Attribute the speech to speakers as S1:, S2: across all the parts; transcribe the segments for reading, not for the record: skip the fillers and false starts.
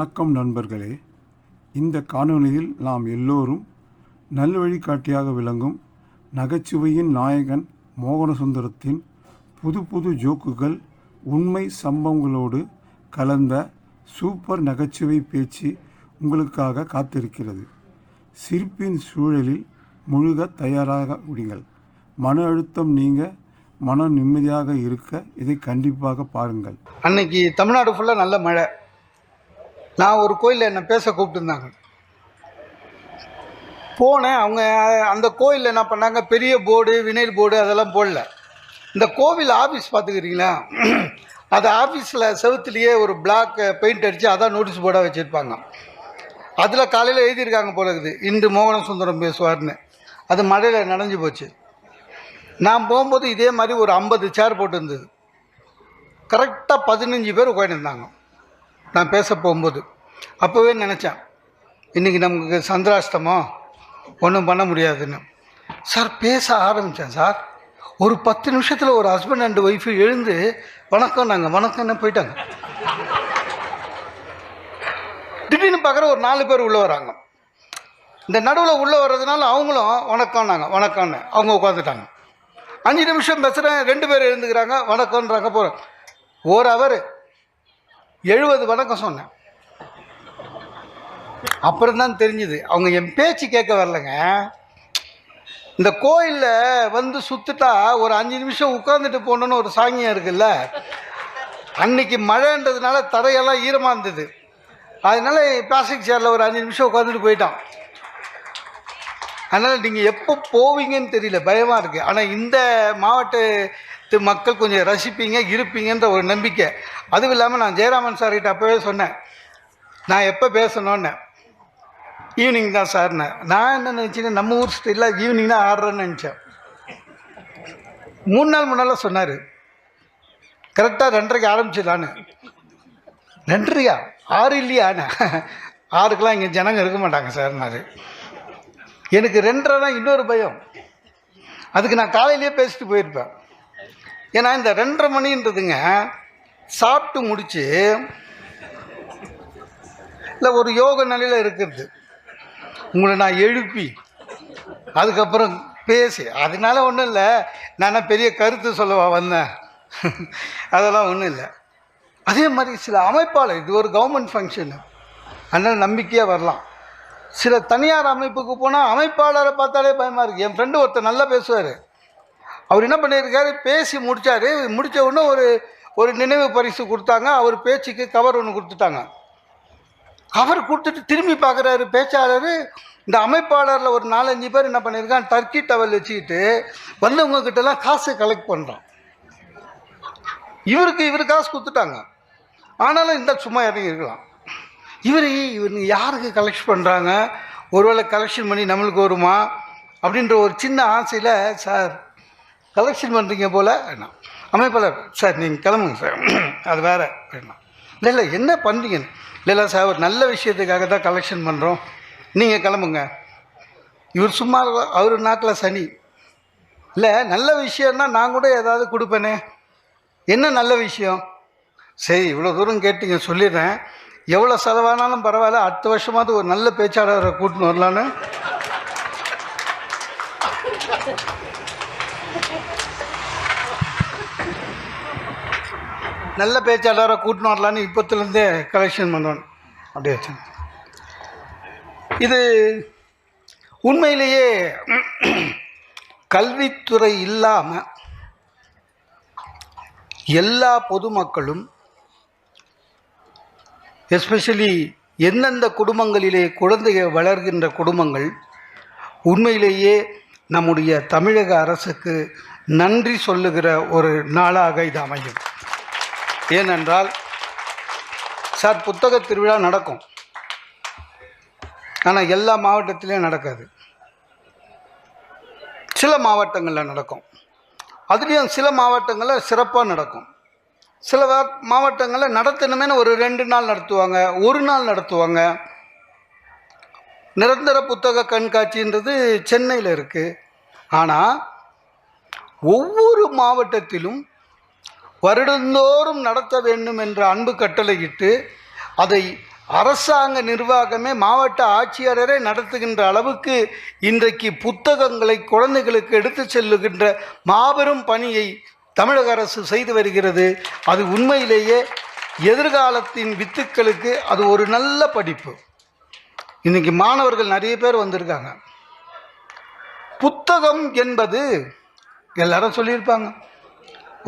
S1: வணக்கம் நண்பர்களே. இந்த காணொளியில் நாம் எல்லோரும் நல்வழிகாட்டியாக விளங்கும் நகைச்சுவையின் நாயகன் மோகனசுந்தரத்தின் புது புது ஜோக்குகள், உண்மை சம்பவங்களோடு கலந்த சூப்பர் நகைச்சுவை பேச்சு உங்களுக்காக காத்திருக்கிறது. சிரிப்பின் சூழலில் முழுக தயாராக விடுங்கள். மன அழுத்தம் நீங்க மனம் நிம்மதியாக இருக்க இதை கண்டிப்பாக பாருங்கள்.
S2: அன்னைக்கு தமிழ்நாடு ஃபுல்லாக நல்ல மழை. நான் ஒரு கோயிலில் என்னை பேச கூப்பிட்டுருந்தாங்க. போனேன். அவங்க அந்த கோயிலில் என்ன பண்ணாங்க, பெரிய போர்டு, வினைல் போர்டு அதெல்லாம் போடல. இந்த கோவில் ஆஃபீஸ் பார்த்துக்கிறீங்களா, அது ஆஃபீஸில் செவுத்துலேயே ஒரு பிளாக் பெயிண்ட் அடித்து அதான் நோட்டீஸ் போர்டாக வச்சுருப்பாங்க. அதில் காலையில் எழுதியிருக்காங்க போல இருக்குது, இன்று மோகனசுந்தரம் பேசுவார்னு. அது மழையில் நனைஞ்சு போச்சு. நான் போகும்போது இதே மாதிரி ஒரு 50 சேர் போட்டுருந்தது. கரெக்டாக 15 பேர் உட்காந்துருந்தாங்க நான் பேச போகும்போது. அப்போவே நினச்சேன், இன்றைக்கி நமக்கு சந்திராஷ்டமோ, ஒன்றும் பண்ண முடியாதுன்னு. சார் பேச ஆரம்பித்தேன். சார் ஒரு 10 நிமிஷத்தில் ஒரு ஹஸ்பண்ட் அண்ட் ஒய்ஃபு எழுந்து வணக்கம் நாங்கள் வணக்கம்னு போயிட்டாங்க. திடீர்னு பார்க்குற ஒரு 4 பேர் உள்ளே வராங்க. இந்த நடுவில் உள்ளே வர்றதுனால அவங்களும் வணக்கம் நாங்கள் வணக்கம்னு அவங்க உட்காந்துட்டாங்க. 5 நிமிஷம் பேசுகிறேன், 2 பேர் எழுந்துக்கிறாங்க, வணக்கம்ன்றாங்க. போகிறேன். ஒரு அவர் 70 வணக்கம் சொன்னேன். அப்புறம் தான் தெரிஞ்சுது அவங்க என் பேச்சு கேட்க வரலைங்க. இந்த கோயிலில் வந்து சுற்றுட்டா ஒரு 5 நிமிஷம் உட்காந்துட்டு போகணுன்னு ஒரு சாங்கியம் இருக்குல்ல. அன்னைக்கு மழைன்றதுனால தரையெல்லாம் ஈரமாக இருந்தது. அதனால பிளாஸ்டிக் சேரில் ஒரு 5 நிமிஷம் உட்காந்துட்டு போயிட்டான். அதனால் நீங்கள் எப்போ போவீங்கன்னு தெரியல, பயமாக இருக்குது. ஆனால் இந்த மாவட்டத்து மக்கள் கொஞ்சம் ரசிப்பீங்க இருப்பீங்கன்ற ஒரு நம்பிக்கை. அதுவும் இல்லாமல் நான் ஜெயராமன் சார்கிட்ட அப்போவே சொன்னேன், நான் எப்போ பேசணுன்னு. ஈவினிங் தான் சார்னு. நான் என்ன நினச்சினேன், நம்ம ஊர் ஸ்டைலில் ஈவினிங் தான் ஆடுறேன்னு நினச்சேன். 3 நாள் முன்னால் சொன்னார், கரெக்டாக 2:30க்கு ஆரம்பிச்சிடலான்னு. 2:30யா? 6 இல்லையாண்ணே? 6க்கெலாம் இங்கே ஜனங்க இருக்க மாட்டாங்க சார்னாரு. எனக்கு 2:30 இன்னொரு பயம். அதுக்கு நான் காலையிலேயே பேசிட்டு போயிருப்பேன். ஏன்னா இந்த 2:30 மணின்றதுங்க சாப்பிட்டு முடித்து இல்லை ஒரு யோக நிலையில் இருக்கிறது. உங்களை நான் எழுப்பி அதுக்கப்புறம் பேசி, அதனால ஒன்றும் இல்லை, நான் பெரிய கருத்து சொல்லவா வந்தேன், அதெல்லாம் ஒன்றும் இல்லை. அதே மாதிரி சில அமைப்பாளர், இது ஒரு கவர்மெண்ட் ஃபங்க்ஷனு, அதனால் நம்பிக்கையாக வரலாம். சில தனியார் அமைப்புக்கு போனால் அமைப்பாளரை பார்த்தாலே பயமாக இருக்குது. என் ஃப்ரெண்டு ஒருத்தர் நல்லா பேசுவார். அவர் என்ன பண்ணியிருக்காரு, பேசி முடித்தார். முடித்த உடனே ஒரு நினைவு பரிசு கொடுத்தாங்க. அவர் பேச்சுக்கு கவர் ஒன்று கொடுத்துட்டாங்க. கவர் கொடுத்துட்டு திரும்பி பார்க்குறாரு பேச்சாளர். இந்த அமைப்பாளரில் ஒரு 4-5 பேர் என்ன பண்ணியிருக்கான், டர்க்கி டவல் வச்சுக்கிட்டு வந்தவங்கக்கிட்டலாம் காசு கலெக்ட் பண்ணுறான். இவர் காசு கொடுத்துட்டாங்க. ஆனாலும் இந்த சும்மா இறங்கி இருக்கலாம். இவர் யாருக்கு கலெக்ஷன் பண்ணுறாங்க, ஒருவேளை கலெக்ஷன் பண்ணி நம்மளுக்கு வருமா அப்படின்ற ஒரு சின்ன ஆசையில், சார் கலெக்ஷன் பண்ணுறீங்க போல் என்ன அமைப்பாளர், சார் நீங்கள் கிளம்புங்க சார், அது வேறு வேணாம். இல்லை என்ன பண்ணுறீங்க, இல்லை சார் ஒரு நல்ல விஷயத்துக்காக தான் கலெக்ஷன் பண்ணுறோம், நீங்கள் கிளம்புங்க. இவர் சும்மா, அவர் நாக்கில் சனி. இல்லை நல்ல விஷயம்னா நான் கூட ஏதாவது கொடுப்பேனே, என்ன நல்ல விஷயம், சரி இவ்வளோ தூரம் கேட்டீங்க சொல்லிடுறேன், எவ்வளோ செலவானாலும் பரவாயில்ல, அடுத்த வருஷமாவது ஒரு நல்ல பேச்சாளரை கூட்டின்னு வரலான்னு. நல்ல பேச்சாளரை கூட்டின்னு வரலான்னு இப்போத்துலேருந்தே கலெக்ஷன் பண்ணுறோம். அப்படியே வச்சு இது உண்மையிலேயே கல்வித்துறை இல்லாமல் எல்லா பொதுமக்களும், எஸ்பெஷலி எந்தெந்த குடும்பங்களிலே குழந்தைகள் வளர்கின்ற குடும்பங்கள், உண்மையிலேயே நம்முடைய தமிழக அரசுக்கு நன்றி சொல்லுகிற ஒரு நாளாக இது அமையும். ஏனென்றால் சார் புத்தக திருவிழா நடக்கும், ஆனால் எல்லா மாவட்டத்திலையும் நடக்காது. சில மாவட்டங்களில் நடக்கும். அதுலேயும் சில மாவட்டங்களில் சிறப்பாக நடக்கும். சில மாவட்டங்களில் நடத்தணுமேனு ஒரு 2 நாள் நடத்துவாங்க, 1 நாள் நடத்துவாங்க. நிரந்தர புத்தக கண்காட்சின்றது சென்னையில் இருக்குது. ஆனால் ஒவ்வொரு மாவட்டத்திலும் வருடந்தோறும் நடத்த வேண்டும் என்ற அன்பு கட்டளையிட்டு அதை அரசாங்க நிர்வாகமே மாவட்ட ஆட்சியரே நடத்துகின்ற அளவுக்கு இன்றைக்கு புத்தகங்களை குழந்தைகளுக்கு எடுத்து செல்லுகின்ற மாபெரும் பணியை தமிழக அரசு செய்து வருகிறது. அது உண்மையிலேயே எதிர்காலத்தின் வித்துக்களுக்கு அது ஒரு நல்ல படிப்பு. இன்னைக்கு மாணவர்கள் நிறைய பேர் வந்திருக்காங்க. புத்தகம் என்பது எல்லாரும் சொல்லியிருப்பாங்க,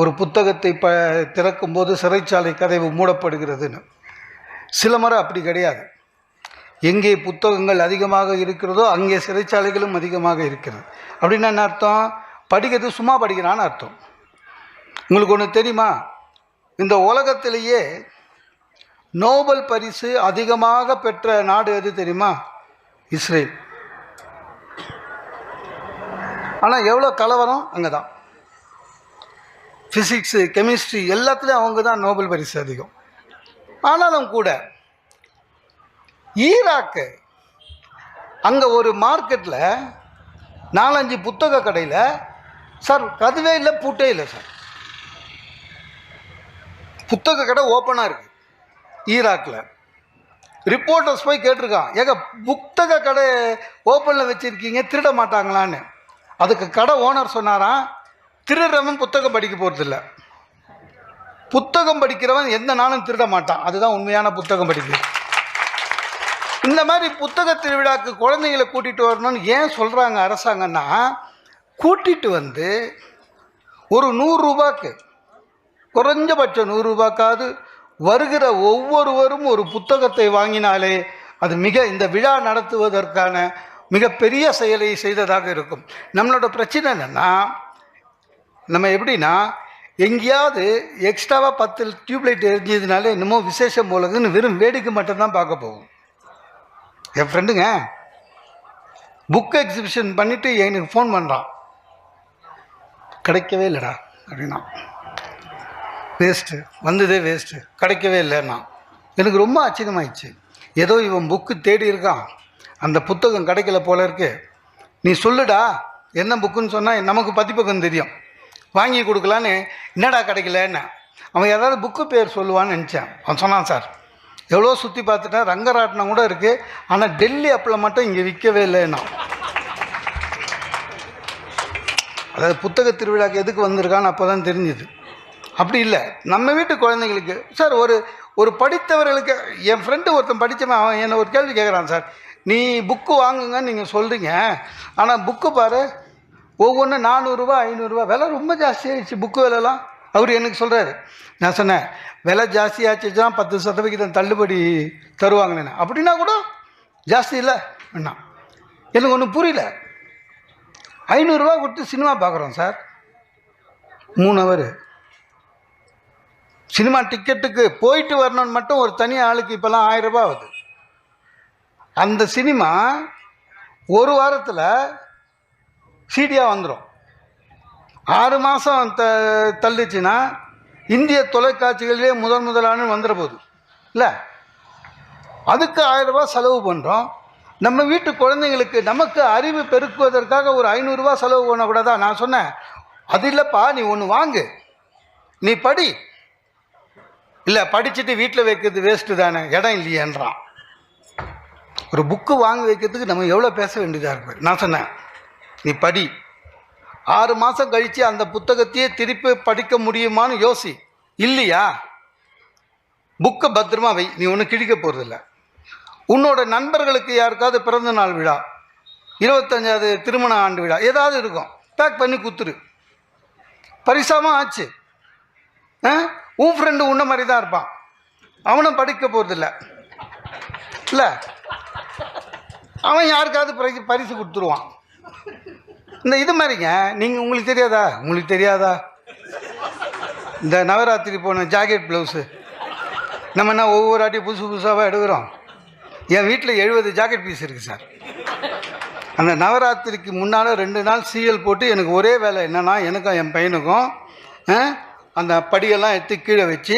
S2: ஒரு புத்தகத்தை திறக்கும் போது சிறைச்சாலை கதவு மூடப்படுகிறதுன்னு. சில முறை அப்படி கிடையாது. எங்கே புத்தகங்கள் அதிகமாக இருக்கிறதோ அங்கே சிறைச்சாலைகளும் அதிகமாக இருக்கிறது. அப்படின்னா என்ன அர்த்தம்? படிக்கிறது சும்மா படிக்கிறான்னு அர்த்தம். உங்களுக்கு ஒன்று தெரியுமா? இந்த உலகத்திலேயே நோபல் பரிசு அதிகமாக பெற்ற நாடு எது தெரியுமா? இஸ்ரேல். ஆனால் எவ்வளோ கலவரம் அங்கே தான். ஃபிசிக்ஸு, கெமிஸ்ட்ரி எல்லாத்துலேயும் அவங்க தான் நோபல் பரிசு அதிகம். ஆனாலும் கூட ஈராக்கு அங்கே ஒரு மார்க்கெட்டில் 4-5 புத்தக கடையில் சார் கதவே இல்லை, பூட்டே இல்லை சார், புத்தக கடை ஓப்பனாக இருக்குது ஈராக்கில். ரிப்போர்ட்டர்ஸ் போய் கேட்டிருக்கான், ஏங்க புத்தக கடை ஓப்பனில் வச்சுருக்கீங்க, திருட மாட்டாங்களான்னு. அதுக்கு கடை ஓனர் சொன்னாராம், திருடுறவன் புத்தகம் படிக்க போகிறதில்ல, புத்தகம் படிக்கிறவன் எந்த நாளும் திருட மாட்டான், அதுதான் உண்மையான புத்தகம் படிக்கிறது. இந்த மாதிரி புத்தக திருவிழாக்கு குழந்தைகளை கூட்டிகிட்டு வரணும்னு ஏன் சொல்கிறாங்க அரசாங்கம்னா, கூட்டிகிட்டு வந்து ஒரு 100 ரூபாய்க்கு, குறைஞ்சபட்சம் 100 ரூபாய்க்காவது வருகிற ஒவ்வொருவரும் ஒரு புத்தகத்தை வாங்கினாலே அது இந்த விழா நடத்துவதற்கான மிகப்பெரிய செயலை செய்ததாக இருக்கும். நம்மளோட பிரச்சனை என்னென்னா, நம்ம எப்படின்னா எங்கேயாவது எக்ஸ்ட்ராவாக 10 டியூப்லைட் எரிஞ்சதுனால என்னமோ விசேஷம் போலதுன்னு வெறும் வேடிக்கை மட்டும்தான் பார்க்க போகும். என் ஃப்ரெண்டுங்க புக் எக்ஸிபிஷன் பண்ணிவிட்டு எனக்கு ஃபோன் பண்ணுறான், கிடைக்கவே இல்லைடா அப்படின்னா. வேஸ்ட்டு, வந்ததே வேஸ்ட்டு, கிடைக்கவே இல்லைன்னா. எனக்கு ரொம்ப ஆச்சரியமாயிடுச்சு. ஏதோ இவன் புக்கு தேடி இருக்கான், அந்த புத்தகம் கிடைக்கல போல இருக்கு. நீ சொல்லுடா என்ன புக்குன்னு சொன்னால் நமக்கு பதிப்பகம் தெரியும், வாங்கி கொடுக்கலான்னு. என்னடா கிடைக்கலன்னு அவன் ஏதாவது புக்கு பேர் சொல்லுவான்னு நினச்சேன். அவன் சொன்னான், சார் எவ்வளோ சுற்றி பார்த்துட்டேன், ரங்கராட்டினம் கூட இருக்குது, ஆனால் டெல்லி அப்பில் மட்டும் இங்கே விற்கவே இல்லைன்னா. அதாவது புத்தக திருவிழாக்கு எதுக்கு வந்திருக்கான்னு அப்போ தான் தெரிஞ்சுது. அப்படி இல்லை, நம்ம வீட்டு குழந்தைங்களுக்கு சார் ஒரு படித்தவர்களுக்கு. என் ஃப்ரெண்டு ஒருத்தன் படித்தவன், அவன் என்னை ஒரு கேள்வி கேட்குறான், சார் நீ புக்கு வாங்குங்கன்னு நீங்கள் சொல்கிறீங்க, ஆனால் புக்கு பாரு ஒவ்வொன்று 400 ரூபா 500 ரூபா, விலை ரொம்ப ஜாஸ்தியாகிடுச்சு புக்கு விலைலாம். அவர் எனக்கு சொல்கிறாரு. நான் சொன்னேன், விலை ஜாஸ்தியாச்சுன்னா 10% தள்ளுபடி தருவாங்கண்ணே. அப்படின்னா கூட ஜாஸ்தி இல்லை அண்ணா. எனக்கு ஒன்றும் புரியல. 500 ரூபா கொடுத்து சினிமா பார்க்குறோம் சார், 3 ஹவர் சினிமா டிக்கெட்டுக்கு போயிட்டு வரணும்னு மட்டும் ஒரு தனி ஆளுக்கு இப்போல்லாம் 1000 ரூபா ஆகுது. அந்த சினிமா ஒரு வாரத்தில் சீடியாக வந்துடும். 6 மாதம் தள்ளிச்சுன்னா இந்திய தொலைக்காட்சிகளிலே முதலான வந்துட போகுது இல்லை. அதுக்கு 1000 ரூபா செலவு பண்ணுறோம். நம்ம வீட்டு குழந்தைங்களுக்கு நமக்கு அறிவு பெருக்குவதற்காக ஒரு 500 ரூபா செலவு பண்ணக்கூடாதா? நான் சொன்னேன், அது இல்லைப்பா, நீ ஒன்று வாங்கு, நீ படி. இல்லை படிச்சுட்டு வீட்டில் வைக்கிறது வேஸ்ட்டு தானே, இடம் இல்லையேன்றான். ஒரு புக்கு வாங்கி வைக்கிறதுக்கு நம்ம எவ்வளோ பேச வேண்டியதாக இருக்கு. நான் சொன்னேன், நீ படி, 6 மாதம் கழித்து அந்த புத்தகத்தையே திருப்பி படிக்க முடியுமான்னு யோசி. இல்லையா, புக்கை பத்திரமா வை, நீ ஒன்றும் கிழிக்க போகிறதில்ல. உன்னோட நண்பர்களுக்கு யாருக்காவது பிறந்த நாள் விழா, 25வது திருமண ஆண்டு விழா ஏதாவது இருக்கும், பேக் பண்ணி குத்துரு, பரிசாமல் ஆச்சு. உன் ஃப்ரெண்டு உன்ன மாதிரி தான் இருப்பான், அவனும் படிக்க போகிறதில்ல இல்லை, அவன் யாருக்காவது பரிசு கொடுத்துருவான். இந்த இது மாதிரிங்க. நீங்கள் உங்களுக்கு தெரியாதா இந்த நவராத்திரி போன ஜாக்கெட் ப்ளவுஸு நம்ம என்ன ஒவ்வொரு ஆட்டியும் புதுசாக எடுக்கிறோம். என் வீட்டில் 70 ஜாக்கெட் பீஸ் இருக்குது சார். அந்த நவராத்திரிக்கு முன்னால் 2 நாள் சீரியல் போட்டு எனக்கு ஒரே வேலை என்னென்னா, எனக்கும் என் பையனுக்கும் அந்த படியெல்லாம் எடுத்து கீழே வச்சு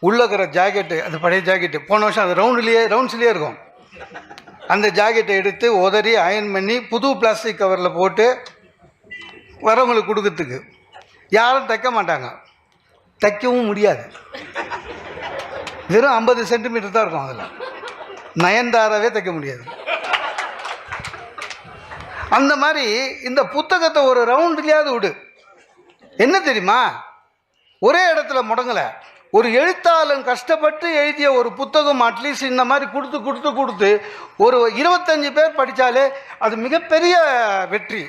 S2: உள்ளே இருக்கிற ஜாக்கெட்டு, அந்த பழைய ஜாக்கெட்டு போன வருஷம் அது ரவுண்ட்ஸ்லேயே இருக்கும், அந்த ஜாக்கெட்டை எடுத்து உதறி அயன் பண்ணி புது பிளாஸ்டிக் கவரில் போட்டு வரவங்களுக்கு கொடுக்கறதுக்கு. யாரும் தைக்க மாட்டாங்க, தைக்கவும் முடியாது. வெறும் 50 சென்டிமீட்டர் தான் இருக்கும் அதில். நயன்தாராவே தைக்க முடியாது. அந்த மாதிரி இந்த புத்தகத்தை ஒரு ரவுண்ட்லையாவது விடு. என்ன தெரியுமா, ஒரே இடத்துல முடங்கலை. ஒரு எழுத்தாளன் கஷ்டப்பட்டு எழுதிய ஒரு புத்தகம் அட்லீஸ்ட் இந்த மாதிரி கொடுத்து ஒரு 25 பேர் படித்தாலே அது மிகப்பெரிய வெற்றி.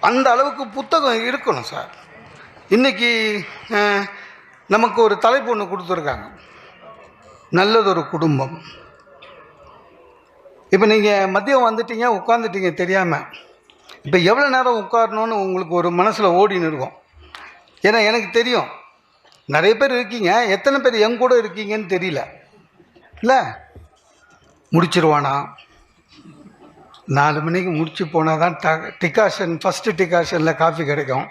S2: அந்த அளவுக்கு புத்தகம் இருக்கணும் சார். இன்றைக்கி நமக்கு ஒரு தலைப்பு ஒன்று கொடுத்துருக்காங்க, நல்லதொரு குடும்பம். இப்போ நீங்கள் மதியம் வந்துட்டீங்க, உட்காந்துட்டீங்க தெரியாமல். இப்போ எவ்வளோ நேரம் உட்காரணுன்னு உங்களுக்கு ஒரு மனசில் ஓடின்னு இருக்கும். ஏன்னா எனக்கு தெரியும் நிறைய பேர் இருக்கீங்க, எத்தனை பேர் என் கூட இருக்கீங்கன்னு தெரியல. இல்லை முடிச்சிருவானா, 4 மணிக்கு முடிச்சு போனால் தான் டிகாஷன், ஃபஸ்ட்டு டிகாஷனில் காஃபி கிடைக்கும்,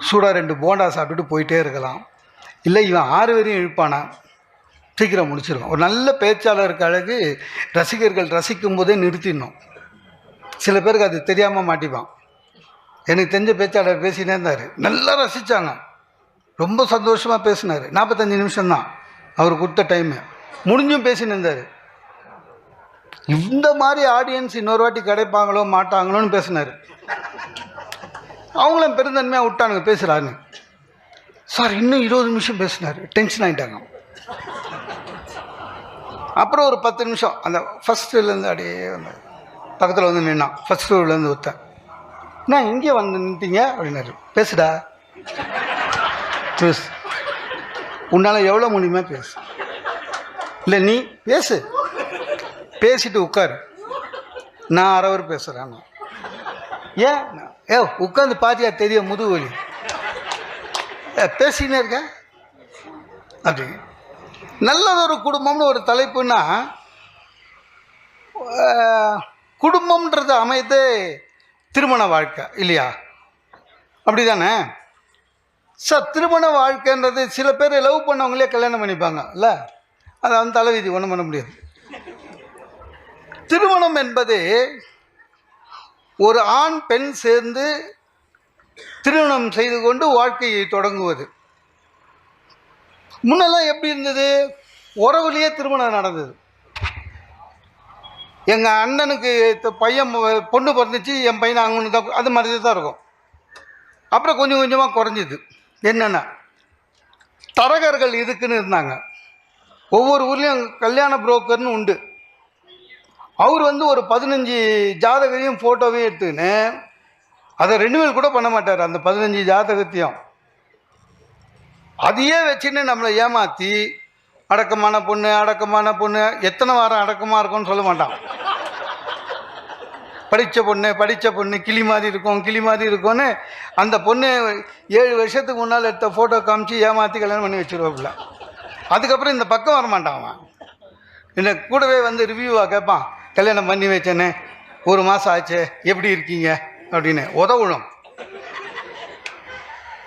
S2: சூடாக 2 போண்டா சாப்பிட்டுட்டு போயிட்டே இருக்கலாம். இல்லை இவன் 6 வரையும் இழுப்பானா, சீக்கிரம் முடிச்சிருவான். ஒரு நல்ல பேச்சாளருக்கு அழகு ரசிகர்கள் ரசிக்கும் போதே நிறுத்திடணும். சில பேருக்கு அது தெரியாமல் மாட்டிப்பான். எனக்கு தெரிஞ்ச பேச்சாளர் பேசினே இருந்தார், நல்லா ரசித்தாங்க, ரொம்ப சந்தோஷமாக பேசினார். 45 நிமிஷம்தான் அவர் கொடுத்த டைமு, முடிஞ்சும் பேசின்னு இருந்தார். இந்த மாதிரி ஆடியன்ஸ் இன்னொரு வாட்டி கிடைப்பாங்களோ மாட்டாங்களோன்னு பேசினார். அவங்களும் பெருந்தன்மையாக விட்டானுங்க பேசுகிறான்னு. சார் இன்னும் 20 நிமிஷம் பேசினார், டென்ஷன் ஆகிட்டாங்க. அப்புறம் ஒரு 10 நிமிஷம் அந்த ஃபஸ்ட்டுலேருந்து அப்படியே வந்து பக்கத்தில் வந்து நின்னான். ஃபஸ்ட் ரோலேருந்து ஒருத்தன், நான் இங்கே வந்து நின்ட்டீங்க அப்படின்னாரு. பேசுடா, பேசு, உன்னால் எவ்வளோ முடியுமா பேசு. இல்லை நீ பேசு, பேசிட்டு உட்காரு, நான் 1/2 ஹவர் பேசுகிறேன். ஏன் உட்காந்து பாத்தியா தெரியும் முதுகு வலி, பேசினே இருக்க அப்படி. நல்லதொரு குடும்பம்னு ஒரு தலைப்புன்னா, குடும்பம்ன்றது அமைதே திருமண வாழ்க்கை இல்லையா, அப்படி தானே சார்? திருமண வாழ்க்கைன்றது சில பேர் லவ் பண்ணவங்களே கல்யாணம் பண்ணிப்பாங்க இல்லை, அது அந்த தலைவிதி, ஒன்றும் பண்ண முடியாது. திருமணம் என்பது ஒரு ஆண் பெண் சேர்ந்து திருமணம் செய்து கொண்டு வாழ்க்கையை தொடங்குவது. முன்னெல்லாம் எப்படி இருந்தது, உறவுலேயே திருமணம் நடந்தது. எங்கள் அண்ணனுக்கு பையன் பொண்ணு பிறந்துச்சு, என் பையனை அங்கே தான், அது மாதிரி தான் இருக்கும். அப்புறம் கொஞ்சம் கொஞ்சமாக குறைஞ்சிது. என்னென்னா தரகர்கள் இதுக்குன்னு இருந்தாங்க. ஒவ்வொரு ஊர்லேயும் கல்யாண புரோக்கர்னு உண்டு. அவர் வந்து ஒரு 15 ஜாதகையும் ஃபோட்டோவையும் எடுத்துக்கின்னு அதை ரெனிவல் கூட பண்ண மாட்டார். அந்த 15 ஜாதகத்தையும் அதையே வச்சுன்னு நம்மளை ஏமாற்றி, அடக்கமான பொண்ணு எத்தனை வாரம் அடக்கமாக இருக்கும்னு சொல்ல மாட்டான். படித்த பொண்ணு கிளி மாதிரி இருக்கும்னு அந்த பொண்ணு 7 வருஷத்துக்கு முன்னால் எடுத்த ஃபோட்டோ காமிச்சு ஏமாற்றி கல்யாணம் பண்ணி வச்சுருவாப்புல. அதுக்கப்புறம் இந்த பக்கம் வரமாட்டான். அவன் என்ன கூடவே வந்து ரிவ்யூவாக கேட்பான், கல்யாணம் பண்ணி வச்சேன்னு 1 மாதம் ஆச்சு, எப்படி இருக்கீங்க அப்படின்னு உதவணும்.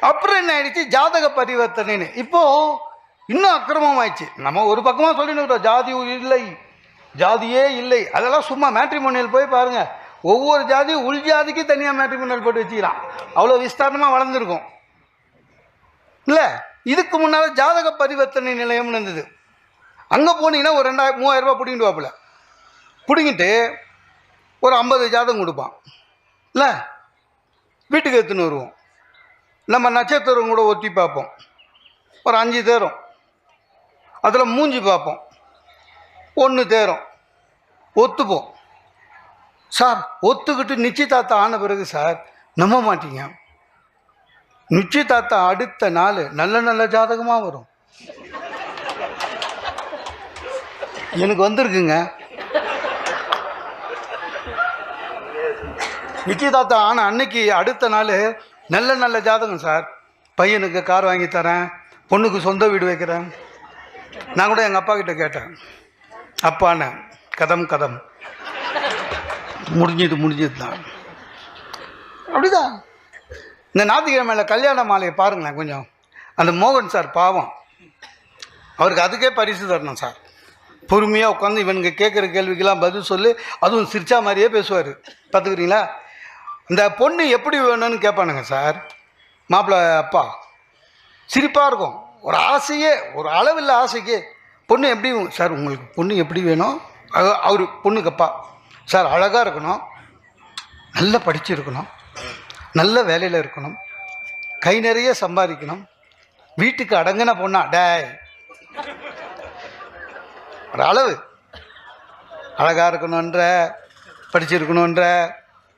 S2: அப்புறம் என்ன ஆயிடுச்சு, ஜாதக பரிவர்த்தனைன்னு இப்போது இன்னும் அக்கிரமம் ஆயிடுச்சு. நம்ம ஒரு பக்கமாக சொல்லிட்டு ஜாதியே இல்லை, அதெல்லாம் சும்மா மேட்ரிமோனியல் போய் பாருங்கள். ஒவ்வொரு ஜாதியும் உள் ஜாதிக்கு தனியாக மேட்ரிமோனியல் போட்டு வச்சுக்கிறான். அவ்வளோ விஸ்தாரமாக வளர்ந்துருக்கும் இல்லை. இதுக்கு முன்னால் ஜாதக பரிவர்த்தனை நிலையம்னு இருந்தது. அங்கே போனீங்கன்னா ஒரு 2000-3000 ரூபா பிடிங்கிட்டு வாப்பில், பிடிங்கிட்டு ஒரு 50 ஜாதகம் கொடுப்பான் இல்லை. வீட்டுக்கு எடுத்துன்னு வருவோம். நம்ம நட்சத்திரம் கூட ஒத்தி பார்ப்போம், ஒரு 5 தேரும். அதில் மூஞ்சி பார்ப்போம், 1 தேரும். ஒத்துப்போம் சார். ஒத்துக்கிட்டு நிச்சயதார்த்தம் ஆன பிறகு சார் நம்ப மாட்டீங்க, நிச்சயதார்த்தம் அடுத்த நாள் நல்ல ஜாதகமாக வரும். எனக்கு வந்திருக்குங்க. நிச்சயதார்த்தம் ஆன அன்னைக்கு அடுத்த நாள் நல்ல ஜாதகம் சார். பையனுக்கு கார் வாங்கி தரேன், பொண்ணுக்கு சொந்த வீடு வைக்கிறேன். நான் கூட எங்கள் அப்பா கிட்ட கேட்டேன், அப்பான்னு கதம் முடிஞ்சது தான். அப்படிதான் இந்த ஞாயிற்றுக்கிழமையில் கல்யாண மாலையை பாருங்களேன் கொஞ்சம். அந்த மோகன் சார் பாவம், அவருக்கு அதுக்கே பரிசு தரணும் சார். பொறுமையாக உட்காந்து இவனுங்க கேட்குற கேள்விக்கெல்லாம் பதில் சொல்லி, அதுவும் சிரிச்சா மாதிரியே பேசுவார். பார்த்துக்கிறீங்களா? இந்த பொண்ணு எப்படி வேணும்னு கேட்பானுங்க சார். மாப்பிள்ளை அப்பா சிரிப்பாக இருக்கும். ஒரு ஆசையே, ஒரு அளவில்லை ஆசைக்கு பொண்ணு எப்படி சார் உங்களுக்கு பொண்ணு எப்படி வேணும்? அவர் பொண்ணுக்கு அப்பா, சார் அழகாக இருக்கணும், நல்லா படிச்சிருக்கணும், நல்ல வேலையில் இருக்கணும், கை நிறைய சம்பாதிக்கணும், வீட்டுக்கு அடங்கின பொண்ணா டேய் ஒரு அளவு, அழகாக இருக்கணுன்ற, படிச்சிருக்கணுன்ற,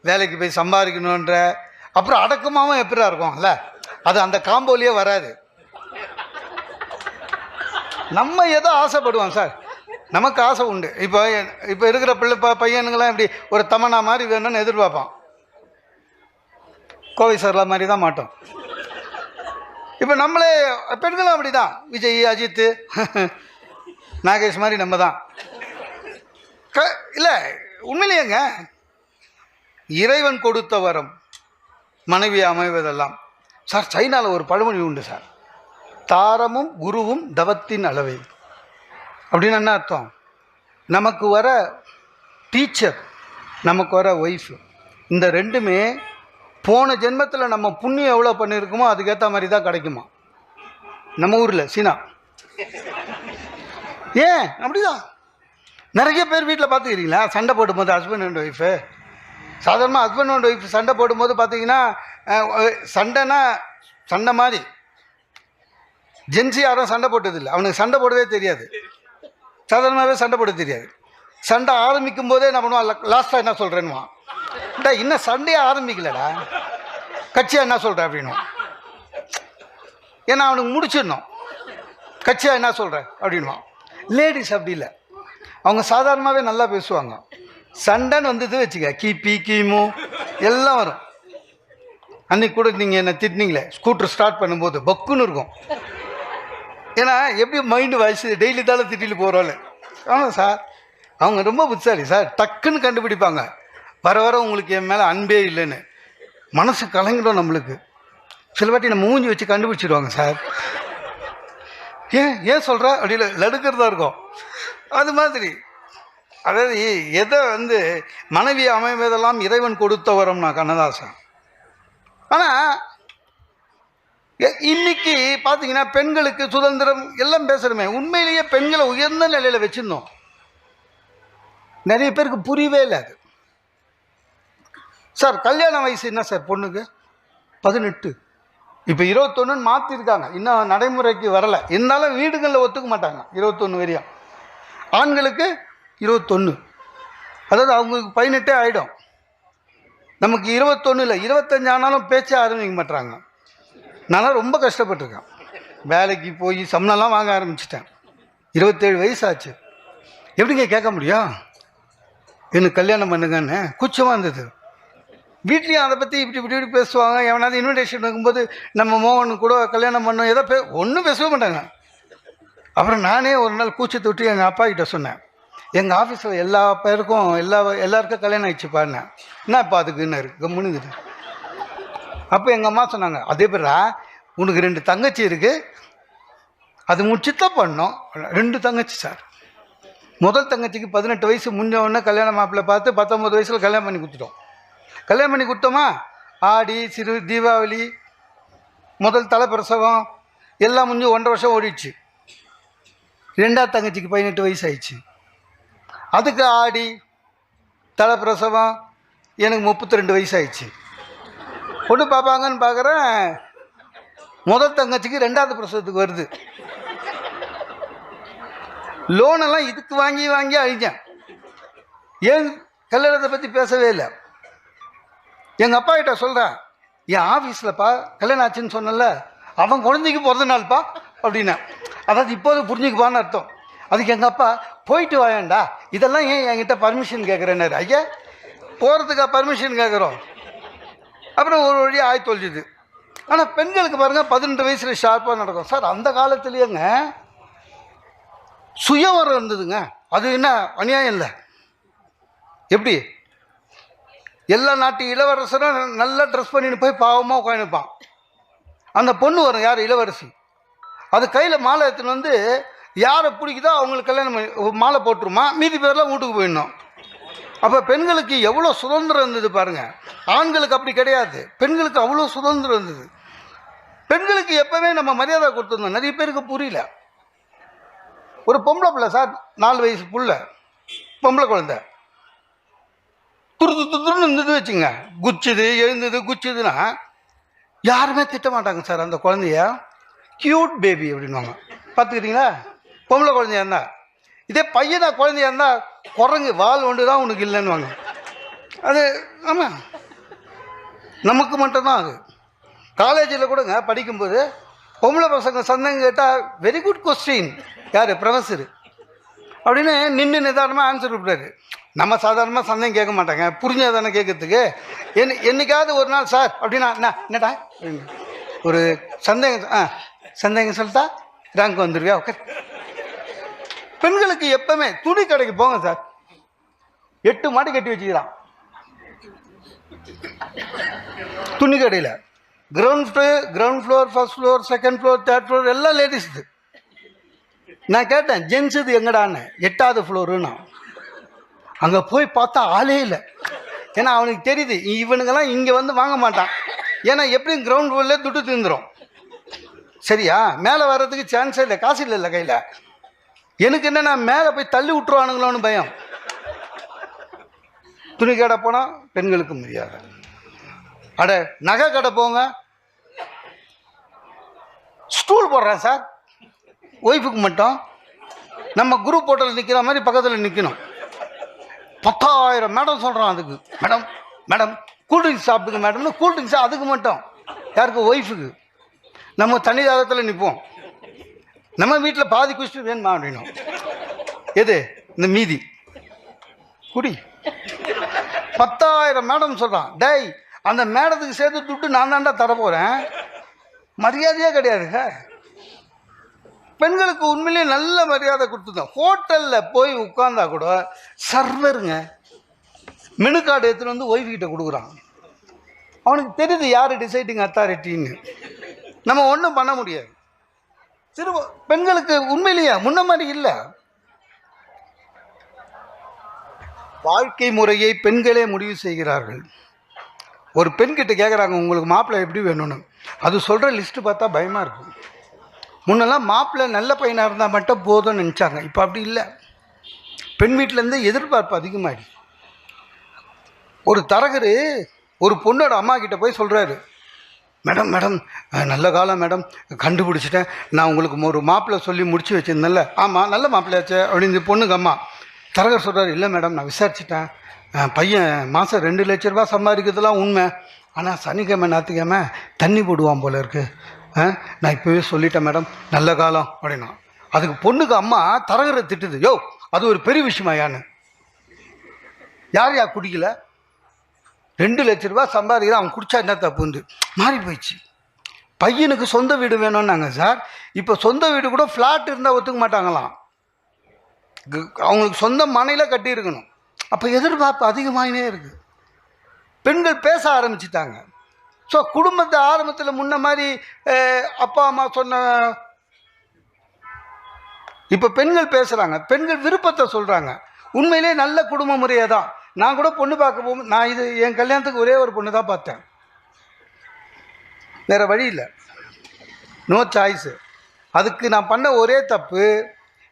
S2: வேலைக்கு போய் சம்பாதிக்கணுன்ற, அப்புறம் அடக்கமாகவும் எப்படியா இருக்கும்ல, அது அந்த காம்போலியே வராது. நம்ம ஏதோ ஆசைப்படுவோம் சார், நமக்கு ஆசை உண்டு. இப்போ இருக்கிற பையனுங்களாம் இப்படி ஒரு தமன்னா மாதிரி வேணும்னு எதிர்பார்ப்பான். கோவை சர்லா மாதிரி தான் மாட்டோம். இப்போ நம்மளே பெண்களும் அப்படி தான், விஜய், அஜித்து, நாகேஷ் மாதிரி நம்ம தான். இல்லை உண்மையிலேங்க இறைவன் கொடுத்த வரம் மனைவி அமைவதெல்லாம். சார் சைனாவில் ஒரு பழமொழி உண்டு சார், தாரமும் குருவும் தவத்தின் அளவை. அப்படின்னு என்ன அர்த்தம்? நமக்கு வர டீச்சர், நமக்கு வர ஒய்ஃப், இந்த ரெண்டுமே போன ஜென்மத்தில் நம்ம புண்ணியம் எவ்வளோ பண்ணியிருக்கோமோ அதுக்கேற்ற மாதிரி தான் கிடைக்குமா நம்ம ஊரில். சீனா ஏன் அப்படிதான் நிறைய பேர் வீட்டில் பார்த்துக்கிறீங்களா, சண்டை போடும்போது ஹஸ்பண்ட் அண்ட் ஒய்ஃபு, சாதாரணமாக ஹஸ்பண்ட் அண்ட் ஒய்ஃப் சண்டை போடும்போது பார்த்தீங்கன்னா, சண்டைனா சண்டை மாதிரி ஜென்சி யாரும் சண்டை போட்டதில்லை, அவனுக்கு சண்டை போடவே தெரியாது, சாதாரணமாகவே சண்டை போட தெரியாது. சண்டை ஆரம்பிக்கும் போதே என்ன பண்ணுவான், லாஸ்ட்டாக என்ன சொல்கிறேன்னுவா, டா இன்னும் சண்டையே ஆரம்பிக்கலடா, கட்சியாக என்ன சொல்கிறேன் அப்படின்னும். ஏன்னா அவனுக்கு முடிச்சிடணும், கட்சியாக என்ன சொல்கிறேன் அப்படின்வான். லேடிஸ் அப்படி இல்லை, அவங்க சாதாரணமாகவே நல்லா பேசுவாங்க. சண்டைன்னு வந்தது வச்சுக்க, கிபி கிமு எல்லாம் வரும். அன்றைக்கி கூட நீங்கள் என்ன திட்டினீங்களே ஸ்கூட்டர் ஸ்டார்ட் பண்ணும்போது பக்குன்னு இருக்கும். ஏன்னா எப்படி மைண்டு வயசு டெய்லி தானே திட்டிட்டு போகிறோன்னு. ஆமாம் சார், அவங்க ரொம்ப புத்திசாலி சார், டக்குன்னு கண்டுபிடிப்பாங்க. வர வர உங்களுக்கு என் மேலே அன்பே இல்லைன்னு மனசு கலங்கிடும் நம்மளுக்கு. சில வாட்டி நம்ம மூஞ்சி வச்சு கண்டுபிடிச்சிடுவாங்க சார். ஏன் சொல்கிற அப்படி லடுக்கிறதா இருக்கும். அது மாதிரி அதாவது எதை மனைவி அமைவதெல்லாம் இறைவன் கொடுத்த வரம் நான் கண்ணதாசன். ஆனால் இன்னைக்கு பார்த்தீங்கன்னா பெண்களுக்கு சுதந்திரம் எல்லாம் பேசுகிறோமே, உண்மையிலேயே பெண்களை உயர்ந்த நிலையில் வச்சுருந்தோம். நிறைய பேருக்கு புரியவே இல்லை அது. சார் கல்யாண வயசு என்ன சார் பொண்ணுக்கு? 18. இப்போ 21 மாற்றிருக்காங்க, இன்னும் நடைமுறைக்கு வரலை. இருந்தாலும் வீடுகளில் ஒத்துக்க மாட்டாங்க 21 வரையும். ஆண்களுக்கு 21, அதாவது அவங்களுக்கு 18 ஆகிடும். நமக்கு 21 இல்லை 25 ஆனாலும் பேச்சே ஆரம்பிக்க மாட்டாங்க. நான் ரொம்ப கஷ்டப்பட்டிருக்கேன், வேலைக்கு போய் சம்பளம்லாம் வாங்க ஆரம்பிச்சிட்டேன். 27 வயசு ஆச்சு, எப்படிங்க கேட்க முடியும் எனக்கு கல்யாணம் பண்ணுங்கன்னு? கூச்சமாக இருந்தது. வீட்லேயும் அதை பற்றி இப்படி இப்படி இப்படி பேசுவாங்க. எவனாவது இன்விடேஷன் வைக்கும்போது நம்ம மோகன் கூட கல்யாணம் பண்ணோம் ஏதோ ஒன்றும் பேசவே மாட்டாங்க. அப்புறம் நானே ஒரு நாள் கூச்சத்தை விட்டு எங்கள் அப்பா கிட்ட சொன்னேன், எங்கள் ஆஃபீஸில் எல்லா பேருக்கும் எல்லாருக்கும் கல்யாணம் ஆயிடுச்சு பாருங்க, என்ன இப்போ அதுக்குன்னு கம்முனுங்குது. அப்போ எங்கள் அம்மா சொன்னாங்க, அதே பேரா உனக்கு 2 தங்கச்சி இருக்குது, அது முடிச்சுதான் பண்ணோம். 2 தங்கச்சி சார். முதல் தங்கச்சிக்கு 18 வயசு முன்னே கல்யாணம் மாப்பிள்ளை பார்த்து 19 வயசில் கல்யாணம் பண்ணி கொடுத்துட்டோம். கல்யாணம் பண்ணி கொடுத்தோமா, ஆடி தீபாவளி முதல் தலைப்பிரசவம் எல்லாம் முடிஞ்சு 1.5 வருஷம் ஓடிடுச்சு. 2ஆவது தங்கச்சிக்கு 18 வயசு ஆயிடுச்சு. அதுக்கு ஆடி தலைப்பிரசவம் எனக்கு 32 வயசு ஆயிடுச்சு. பொண்ணு பார்ப்பாங்கன்னு பார்க்குறேன், முதல் தங்கச்சிக்கு 2ஆவது பிரசவத்துக்கு வருது. லோனெல்லாம் இதுக்கு வாங்கி அழிஞ்சேன். ஏன் கல்யாணத்தை பற்றி பேசவே இல்லை. எங்கள் அப்பா கிட்ட சொல்கிறேன், என் ஆஃபீஸில்ப்பா கல்யாணம் ஆச்சுன்னு சொன்னல, அவன் குழந்தைக்கு பிறந்த நாள்ப்பா அப்படின்னா. அதாவது இப்போது புரிஞ்சுக்குப்பான்னு அர்த்தம். அதுக்கு எங்கள் அப்பா, போயிட்டு வாயேண்டா, இதெல்லாம் ஏன் என்கிட்ட பர்மிஷன் கேட்குறேன்னாரு. ஐயா போகிறதுக்கா பர்மிஷன் கேட்குறோம்? அப்புறம் ஒரு வழியாக ஆய் தொலைஞ்சுது. ஆனால் பெண்களுக்கு பாருங்கள் 18 வயசில் ஷார்ப்பாக நடக்கும். சார் அந்த காலத்துலேயேங்க சுயவரம் இருந்ததுங்க. அது என்ன அநியாயம் இல்லை? எப்படி எல்லா நாட்டு இளவரசரும் நல்லா ட்ரெஸ் பண்ணிட்டு போய் பாவமாக உட்காந்துப்பான். அந்த பொண்ணு வரும், யார் இளவரசி, அது கையில் மாலை எடுத்துன்னு யாரை பிடிக்குதோ அவங்களுக்கு கல்யாணம் பண்ணி மாலை போட்டுருமா, மீதி பேர்லாம் வீட்டுக்கு போயிடணும். அப்போ பெண்களுக்கு எவ்வளோ சுதந்திரம் இருந்தது பாருங்கள். ஆண்களுக்கு அப்படி கிடையாது, பெண்களுக்கு அவ்வளோ சுதந்திரம் இருந்தது. பெண்களுக்கு எப்போவே நம்ம மரியாதை கொடுத்துருந்தோம். நிறைய பேருக்கு புரியல. ஒரு பொம்பளை பிள்ளை சார், 4 வயசு புள்ள, பொம்பளை குழந்தை, துருன்னு இருந்தது வச்சுங்க, குச்சுது எழுந்தது குச்சுதுன்னா யாருமே திட்ட மாட்டாங்க சார் அந்த குழந்தைய. க்யூட் பேபி அப்படின்வாங்க. பார்த்துக்கிட்டீங்களா? பொம்பளை குழந்தையா இருந்தா. இதே பையனா குழந்தையா இருந்தால் குரங்கு வால் ஒன்று தான் உனக்கு இல்லைன்னுவாங்க. அது ஆமாம், நமக்கு மட்டும்தான் அது. காலேஜில் கூடங்க படிக்கும்போது பொம்பளை பசங்க சந்தேகம் கேட்டால் வெரி குட் கொஸ்டின், யார் ப்ரொஃபஸரு அப்படின்னு நின்று நிதானமாக ஆன்சர் கொடுப்பாரு. நம்ம சாதாரணமாக சந்தேகம் கேட்க மாட்டாங்க, புரிஞ்சதானே கேட்கறதுக்கு. என்னைக்காவது ஒரு நாள் சார் அப்படின்னா என்னடா ஒரு சந்தேகம், சந்தேகம் சொல்லிட்டா ரேங்க் வந்துருவியா? ஓகே. பெண்களுக்கு எப்பவுமே துணி கடைக்கு போங்க சார், 8 மாடி கட்டி வச்சுக்கிறான் துணி கடையில். Ground floor, first floor, second floor, third floor எல்லாம் லேடிஸ். நான் கேட்டேன் ஜென்ஸ் இது எங்கடான்னு. 8வது ஃப்ளோருன்னா. அங்கே போய் பார்த்தா ஆளே இல்லை. ஏன்னா அவனுக்கு தெரியுது இவனுங்கெல்லாம் இங்கே வந்து வாங்க மாட்டான். ஏன்னா எப்படியும் கிரவுண்ட் ஃப்ளோர்லேயே துட்டு தீர்ந்துடும். சரியா? மேலே வர்றதுக்கு சான்ஸே இல்லை, காசு இல்லை கையில். எனக்கு என்ன, நான் மேலே போய் தள்ளி விட்டுருவானுங்களோன்னு பயம். துணி கடை போனால் பெண்களுக்கு மரியாதை. அட நகை கடை போங்க, ஸ்டூல் போடுறேன் சார் ஒய்ஃபுக்கு மட்டும். நம்ம குரூப் ஹோட்டலில் நிற்கிற மாதிரி பக்கத்தில் நிற்கணும். 10,000 மேடம் சொல்கிறான் அதுக்கு. மேடம் மேடம் கூல்ட்ரிங்க்ஸ் சாப்பிடுங்க மேடம்னு. கூல்ட்ரிங்க்ஸா அதுக்கு மட்டும். யாருக்கு? ஒய்ஃபுக்கு. நம்ம தனி தாகத்தில் நிற்போம். நம்ம வீட்டில் பாதி குடிச்சிட்டு வேணுமா அப்படின்னும். எது இந்த மீதி குடி. 10,000 மேடம் சொல்கிறான். டேய், அந்த மேடத்துக்கு சேர்த்து துட்டு நான் தாண்டா தரப்போகிறேன். மரியாதையே கிடையாதுங்க. பெண்களுக்கு உண்மையிலேயே நல்ல மரியாதை கொடுத்துருந்தோம். ஹோட்டலில் போய் உட்கார்ந்தா கூட சர்வருங்க மெனு கார்டு எடுத்துகிட்டு வந்து ஒய்ஃப் கிட்ட கொடுக்குறான். அவனுக்கு தெரியுது யார் டிசைடிங் அத்தாரிட்டின்னு. நம்ம ஒன்றும் பண்ண முடியாது. பெண்களுக்கு உண்மையிலேயே முன்ன மாதிரி இல்லை. வாழ்க்கை முறையை பெண்களே முடிவு செய்கிறார்கள். ஒரு பெண்கிட்ட கேட்குறாங்க உங்களுக்கு மாப்பிள்ளை எப்படி வேணும்னு. அது சொல்கிற லிஸ்ட்டு பார்த்தா பயமாக இருக்கும். முன்னெல்லாம் மாப்பிள்ளை நல்ல பையனாக இருந்தால் மட்டும் போதும்னு நினச்சாங்க. இப்போ அப்படி இல்லை. பெண் வீட்டிலேருந்து எதிர்பார்ப்பு அதிகமாகிடுச்சு. ஒரு தரகர் ஒரு பொண்ணோட அம்மா கிட்ட போய் சொல்கிறாரு, மேடம் மேடம் நல்ல காலம் மேடம், கண்டுபிடிச்சிட்டேன். நான் உங்களுக்கு ஒரு மாப்பிள்ளை சொல்லி முடிச்சு வச்சுருந்தேன்ல. ஆமாம், நல்ல மாப்பிள்ளையாச்சு அப்படின்னு பொண்ணுங்க அம்மா. தரகர் சொல்கிறார், இல்லை மேடம் நான் விசாரிச்சிட்டேன், பையன் மாதம் 2 லட்ச ரூபா சம்பாதிக்கிறதுலாம் உண்மை. ஆனால் சனிக்கிழமை ஞாயிற்றுக்கிழமை தண்ணி போடுவான் போல இருக்குது. நான் இப்போவே சொல்லிட்டேன் மேடம், நல்ல காலம் அப்படின்னா. அதுக்கு பொண்ணுக்கு அம்மா தரகரை திட்டுது, யோ அது ஒரு பெரிய விஷயமா யான்னு? யார் குடிக்கல? 2 லட்ச ரூபா சம்பாதிக்கிறான், அவன் குடிச்சா என்ன தப்புந்து மாறி போயிடுச்சு. பையனுக்கு சொந்த வீடு வேணும்னாங்க சார். இப்போ சொந்த வீடு கூட ஃப்ளாட் இருந்தால் ஒத்துக்க மாட்டாங்களாம். அவங்களுக்கு சொந்த மனையில் கட்டியிருக்கணும். அப்போ எதிர்பார்ப்பு அதிகமாகினே இருக்குது. பெண்கள் பேச ஆரம்பிச்சிட்டாங்க. ஸோ குடும்பத்தை ஆரம்பத்தில் முன்ன மாதிரி அப்பா அம்மா சொன்ன, இப்போ பெண்கள் பேசுகிறாங்க, பெண்கள் விருப்பத்தை சொல்கிறாங்க. உண்மையிலே நல்ல குடும்ப முறையை தான். நான் கூட பொண்ணு பார்க்க போகும், நான் இது என் கல்யாணத்துக்கு ஒரே ஒரு பொண்ணு தான் பார்த்தேன், வேறு வழி இல்லை, நோ சாய்ஸு. அதுக்கு நான் பண்ண ஒரே தப்பு,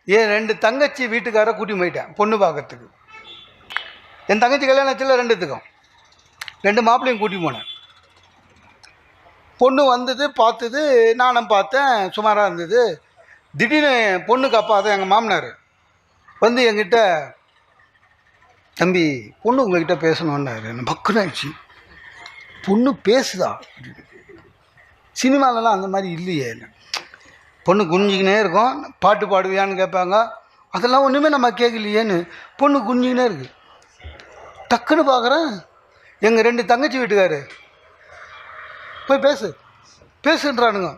S2: என் 2 தங்கச்சி வீட்டுக்கார கூட்டி போயிட்டேன் பொண்ணு பார்க்கறதுக்கு. என் தங்கச்சி கல்யாணம் ஆச்சுல 2த்துக்கும், 2 மாப்பிள்ளையும் கூட்டி போனேன். பொண்ணு வந்தது, பார்த்தது, நானும் பார்த்தேன், சுமாராக இருந்தது. திடீர்னு பொண்ணுக்கு அப்பா தான் எங்கள் மாமனார் வந்து என்கிட்ட, தம்பி பொண்ணு உங்கள்கிட்ட பேசணுன்னாரு. என்ன பக்குன்னு ஆயிடுச்சு. பொண்ணு பேசுதா? சினிமாலலாம் அந்த மாதிரி இல்லையே. பொண்ணு குனிஞ்சிக்கினே இருக்கும், பாட்டு பாடுவியான்னு கேட்பாங்க, அதெல்லாம் ஒன்றுமே நம்ம கேட்கலையேன்னு பொண்ணு குனிஞ்சிக்கினே இருக்கு. டக்குன்னு பார்க்குறேன், எங்கள் 2 தங்கச்சி வீட்டுக்காரு போய் பேசுன்றானுங்க.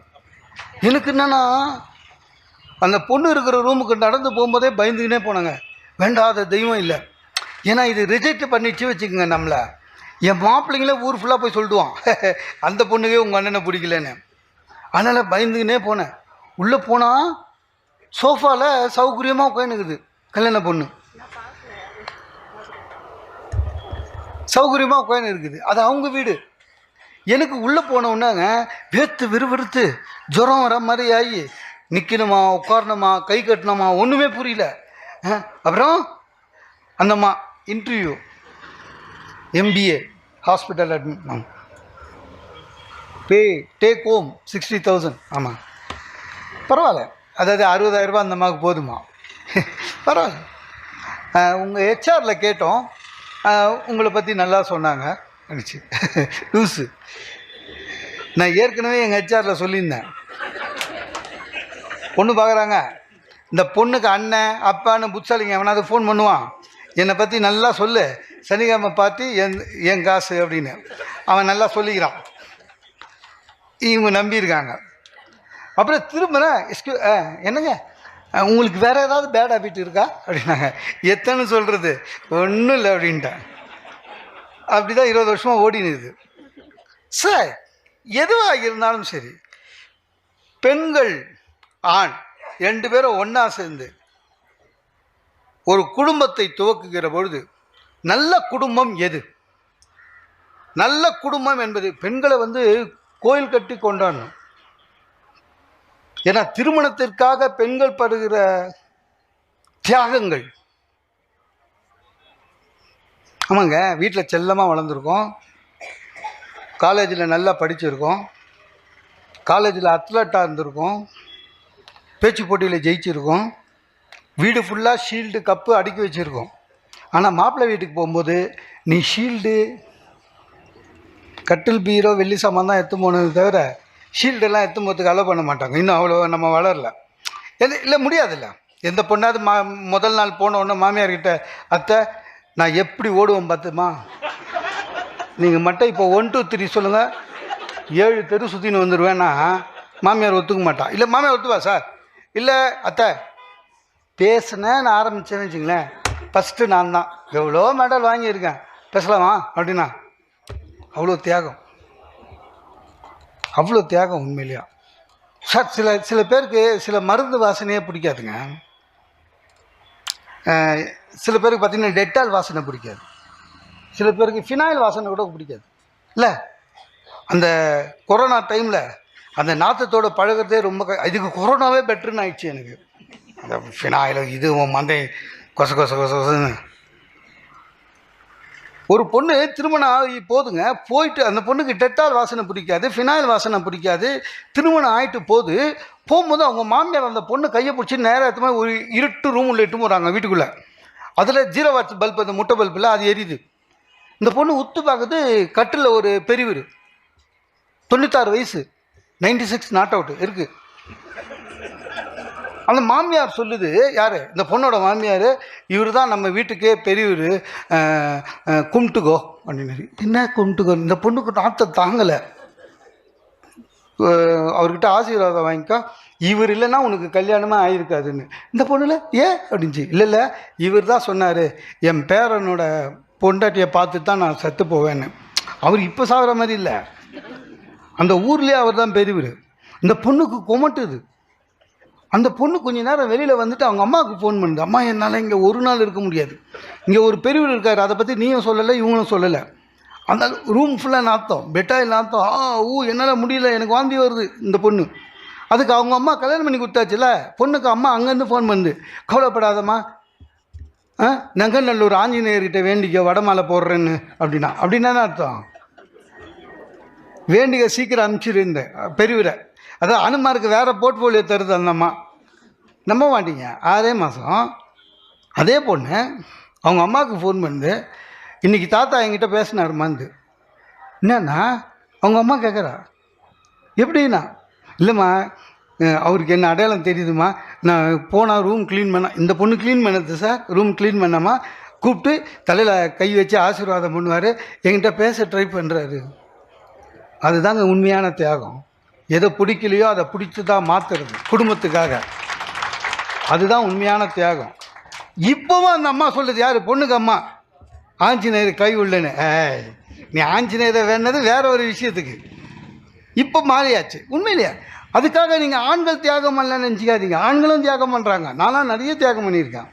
S2: எனக்கு என்னன்னா, அந்த பொண்ணு இருக்கிற ரூமுக்கு நடந்து போகும்போதே பயந்துக்கினே போனாங்க. வேண்டாத தெய்வம் இல்லை, ஏன்னா இது ரிஜெக்ட் பண்ணிச்சு வச்சுக்கோங்க நம்மளை. என் மாப்பிள்ளைங்களே ஊர் ஃபுல்லாக போய் சொல்லிடுவான், அந்த பொண்ணுக்கே உங்கள் அண்ணனை பிடிக்கலன்னு. அதனால் பயந்துக்கினே போனேன். உள்ளே போனால் சோஃபாவில் சௌகரியமாக உட்காந்துக்குது கல்யாண பொண்ணு, சௌகரியமாக உட்காந்து இருக்குது. அது அவங்க வீடு. எனக்கு உள்ளே போனவுன்னாங்க வேர்த்து விறுவிறுத்து ஜுரம் வர மாதிரி ஆகி நிற்கணுமா, உட்காரணுமா, கை கட்டணுமா, ஒன்றுமே புரியல. அப்புறம் அந்தம்மா இன்டர்வியூ, MBA ஹாஸ்பிட்டல் அட்மிட், பே டேக் ஹோம் 60,000. ஆமாம், பரவாயில்ல. அதாவது 60,000 ரூபா அந்த அம்மாவுக்கு போதுமா? பரவாயில்ல. உங்கள் ஹெச்ஆரில் கேட்டோம், உங்களை பற்றி நல்லா சொன்னாங்க நினச்சி. லூஸு. நான் ஏற்கனவே எங்கள் ஹெச்ஆரில் சொல்லியிருந்தேன், பொண்ணு பார்க்குறாங்க, இந்த பொண்ணுக்கு அண்ணன் அப்பான்னு புத்தாலிங்க எவனாவது ஃபோன் பண்ணுவான், என்னை பற்றி நல்லா சொல்லு, சனிக்கிழமை பார்த்து என் காசு அப்படின்னு அவன் நல்லா சொல்லிக்கிறான். இவங்க நம்பியிருக்காங்க. அப்புறம் திரும்புகிறேன், என்னங்க உங்களுக்கு வேறு ஏதாவது பேட் ஹேபிட் இருக்கா அப்படின்னாங்க. எத்தனை சொல்கிறது, ஒன்றும் இல்லை அப்படின்ட்டேன். அப்படி தான் 20 வருஷமாக ஓடினுது சார். எதுவாக இருந்தாலும் சரி, பெண்கள் ஆண் 2 பேரும் ஒன்றா சேர்ந்து ஒரு குடும்பத்தை துவக்குகிற பொழுது நல்ல குடும்பம் எது? நல்ல குடும்பம் என்பது பெண்களை கோயில் கட்டி கொண்டாடணும். ஏன்னா திருமணத்திற்காக பெண்கள் படுகிற தியாகங்கள். ஆமாங்க, வீட்டில் செல்லமாக வளர்ந்துருக்கோம், காலேஜில் நல்லா படிச்சிருக்கோம், காலேஜில் அத்லட்டாக இருந்திருக்கோம், பேச்சு போட்டியில் ஜெயிச்சிருக்கோம், வீடு ஃபுல்லாக ஷீல்டு கப்பு அடுக்கி வச்சுருக்கோம். ஆனால் மாப்பிள்ளை வீட்டுக்கு போகும்போது நீ ஷீல்டு கட்டில் பீரோ வெள்ளி சாமான் தான் எடுத்து போனது தவிர ஷீல்டெல்லாம் எடுத்து போகிறதுக்கு அலோவ் பண்ண மாட்டாங்க. இன்னும் அவ்வளோ நம்ம வளரல. இல்லை முடியாதுல்ல. எந்த பொண்ணாவது முதல் நாள் போன உடனே மாமியார்கிட்ட, அத்தை நான் எப்படி ஓடுவேன் பார்த்துமா, நீங்கள் மட்டும் இப்போ 1 2 3 சொல்லுங்கள், 7 தெரு சுற்றின்னு வந்துடுவேன்னா மாமியார் ஒத்துக்க மாட்டான். இல்லை மாமியார் ஒத்துவா சார், இல்லை அத்தை பேசுனேன்னு ஆரம்பித்தேன்னு வச்சுங்களேன், ஃபஸ்ட்டு நான் தான் எவ்வளோ மெடல் வாங்கியிருக்கேன், பேசலாமா அப்படின்னா. அவ்வளோ தியாகம், அவ்வளோ தியாகம் உண்மையிலையா சார். சில பேருக்கு சில மருந்து வாசனையே பிடிக்காதுங்க. சில பேருக்கு பார்த்திங்கன்னா டெட்டால் வாசனை பிடிக்காது, சில பேருக்கு ஃபினாயில் வாசனை கூட பிடிக்காது. இல்லை, அந்த கொரோனா டைமில் அந்த நாற்றத்தோடு பழகிறதே ரொம்ப இதுக்கு கொரோனாவே பெட்டருன்னு ஆயிடுச்சு எனக்கு. அந்த ஃபினாயில் இது மந்தை கொச கொச கொச கொசன்னு. ஒரு பொண்ணு திருமணம் ஆகி போதுங்க, போயிட்டு அந்த பொண்ணுக்கு டெட்டால் வாசனை பிடிக்காது, ஃபினாயில் வாசனை பிடிக்காது, திருமணம் ஆகிட்டு போகும்போது அவங்க மாமியார் அந்த பொண்ணு கையை பிடிச்சி நேராக எடுத்து ஒரு இருட்டு ரூம் உள்ள இட்டு போகிறாங்க வீட்டுக்குள்ளே. அதில் 0 வாட்ஸ் பல்ப், அந்த முட்டை பல்பில் அது எரியுது. இந்த பொண்ணு உத்து பார்க்குது, கட்டில் ஒரு பெரியவர் 96 வயசு, 96 நாட் அவுட் இருக்குது. அந்த மாமியார் சொல்லுது, யார் இந்த பொண்ணோட மாமியார், இவர் தான் நம்ம வீட்டுக்கே பெரியவர், கும்பிட்டுக்கோ அப்படின்னு. என்ன கும்பிட்டுக்கோ? இந்த பொண்ணுக்கு நாற்றம் தாங்கலை. அவர்கிட்ட ஆசீர்வாதம் வாங்கிக்கோ, இவர் இல்லைன்னா உனக்கு கல்யாணமே ஆகிருக்காதுன்னு. இந்த பொண்ணுல ஏன் அப்படின்ச்சு. இல்லை இவர் தான் சொன்னார், என் பேரனோட பொண்டாட்டியை பார்த்துட்டு தான் நான் செத்து போவேன்னு. அவர் இப்போ சாகிற மாதிரி இல்லை, அந்த ஊர்லேயே அவர் தான் பெரியவர். இந்த பொண்ணுக்கு கொமட்டுது. அந்த பொண்ணு கொஞ்ச நேரம் வெளியில் வந்துட்டு அவங்க அம்மாவுக்கு ஃபோன் பண்ணுது, அம்மா என்னால் இங்கே ஒரு நாள் இருக்க முடியாது, இங்கே ஒரு பெரியவர் இருக்கார், அதை பற்றி நீயும் சொல்லலை இவங்களும் சொல்லலை. அந்த ரூம் ஃபுல்லாக நாத்தம், பெட்டாயில் நாத்தம், என்னால் முடியல, எனக்கு வாந்தி வருது. இந்த பொண்ணு அதுக்கு அவங்க அம்மா கல்யாணம் பண்ணி கொடுத்தாச்சுல, பொண்ணுக்கு அம்மா அங்கேருந்து ஃபோன் பண்ணுது, கவலைப்படாதம்மா, நங்கநல்லூர் ஆஞ்சநேயர்கிட்ட வேண்டிக்க வடமாலை போடுறேன்னு. அப்படின்னா அர்த்தம் வேண்டிக்க சீக்கிரம் அனுப்பிச்சிருந்தேன் பெரியவரை. அதான் அனுமாருக்கு வேறு போர்ட்ஃபோலியோ தருது அந்த அம்மா. நம்ப மாட்டீங்க, 6 மாதம் அதே பொண்ணு அவங்க அம்மாவுக்கு ஃபோன் பண்ணுது, இன்றைக்கி தாத்தா என்கிட்ட பேசினாருமாந்து. என்னன்னா அவங்க அம்மா கேட்குறா, எப்படின்னா, இல்லைம்மா அவருக்கு என்ன அடையாளம் தெரியுதுமா, நான் போனால் ரூம் க்ளீன் பண்ண, இந்த பொண்ணு க்ளீன் பண்ணது சார், ரூம் க்ளீன் பண்ணாமா, கூப்பிட்டு தலையில் கை வச்சு ஆசீர்வாதம் பண்ணுவார், என்கிட்ட பேச ட்ரை பண்ணுறாரு. அதுதாங்க உண்மையான தியாகம். எதை பிடிக்கலையோ அதை பிடிச்சி தான் மாற்றுறது குடும்பத்துக்காக, அதுதான் உண்மையான தியாகம். இப்போவும் அந்த அம்மா சொல்லுது, யார் பொண்ணுக்கு அம்மா, ஆஞ்சநேயர் கை உள்ளேன்னு. நீ ஆஞ்சநேயரை வேணது வேற ஒரு விஷயத்துக்கு, இப்போ மாறியாச்சு உண்மையிலேயே. அதுக்காக நீங்கள் ஆண்கள் தியாகம் பண்ணலன்னு நினச்சிக்காதீங்க, ஆண்களும் தியாகம் பண்ணுறாங்க. நான்லாம் நிறைய தியாகம் பண்ணியிருக்கேன்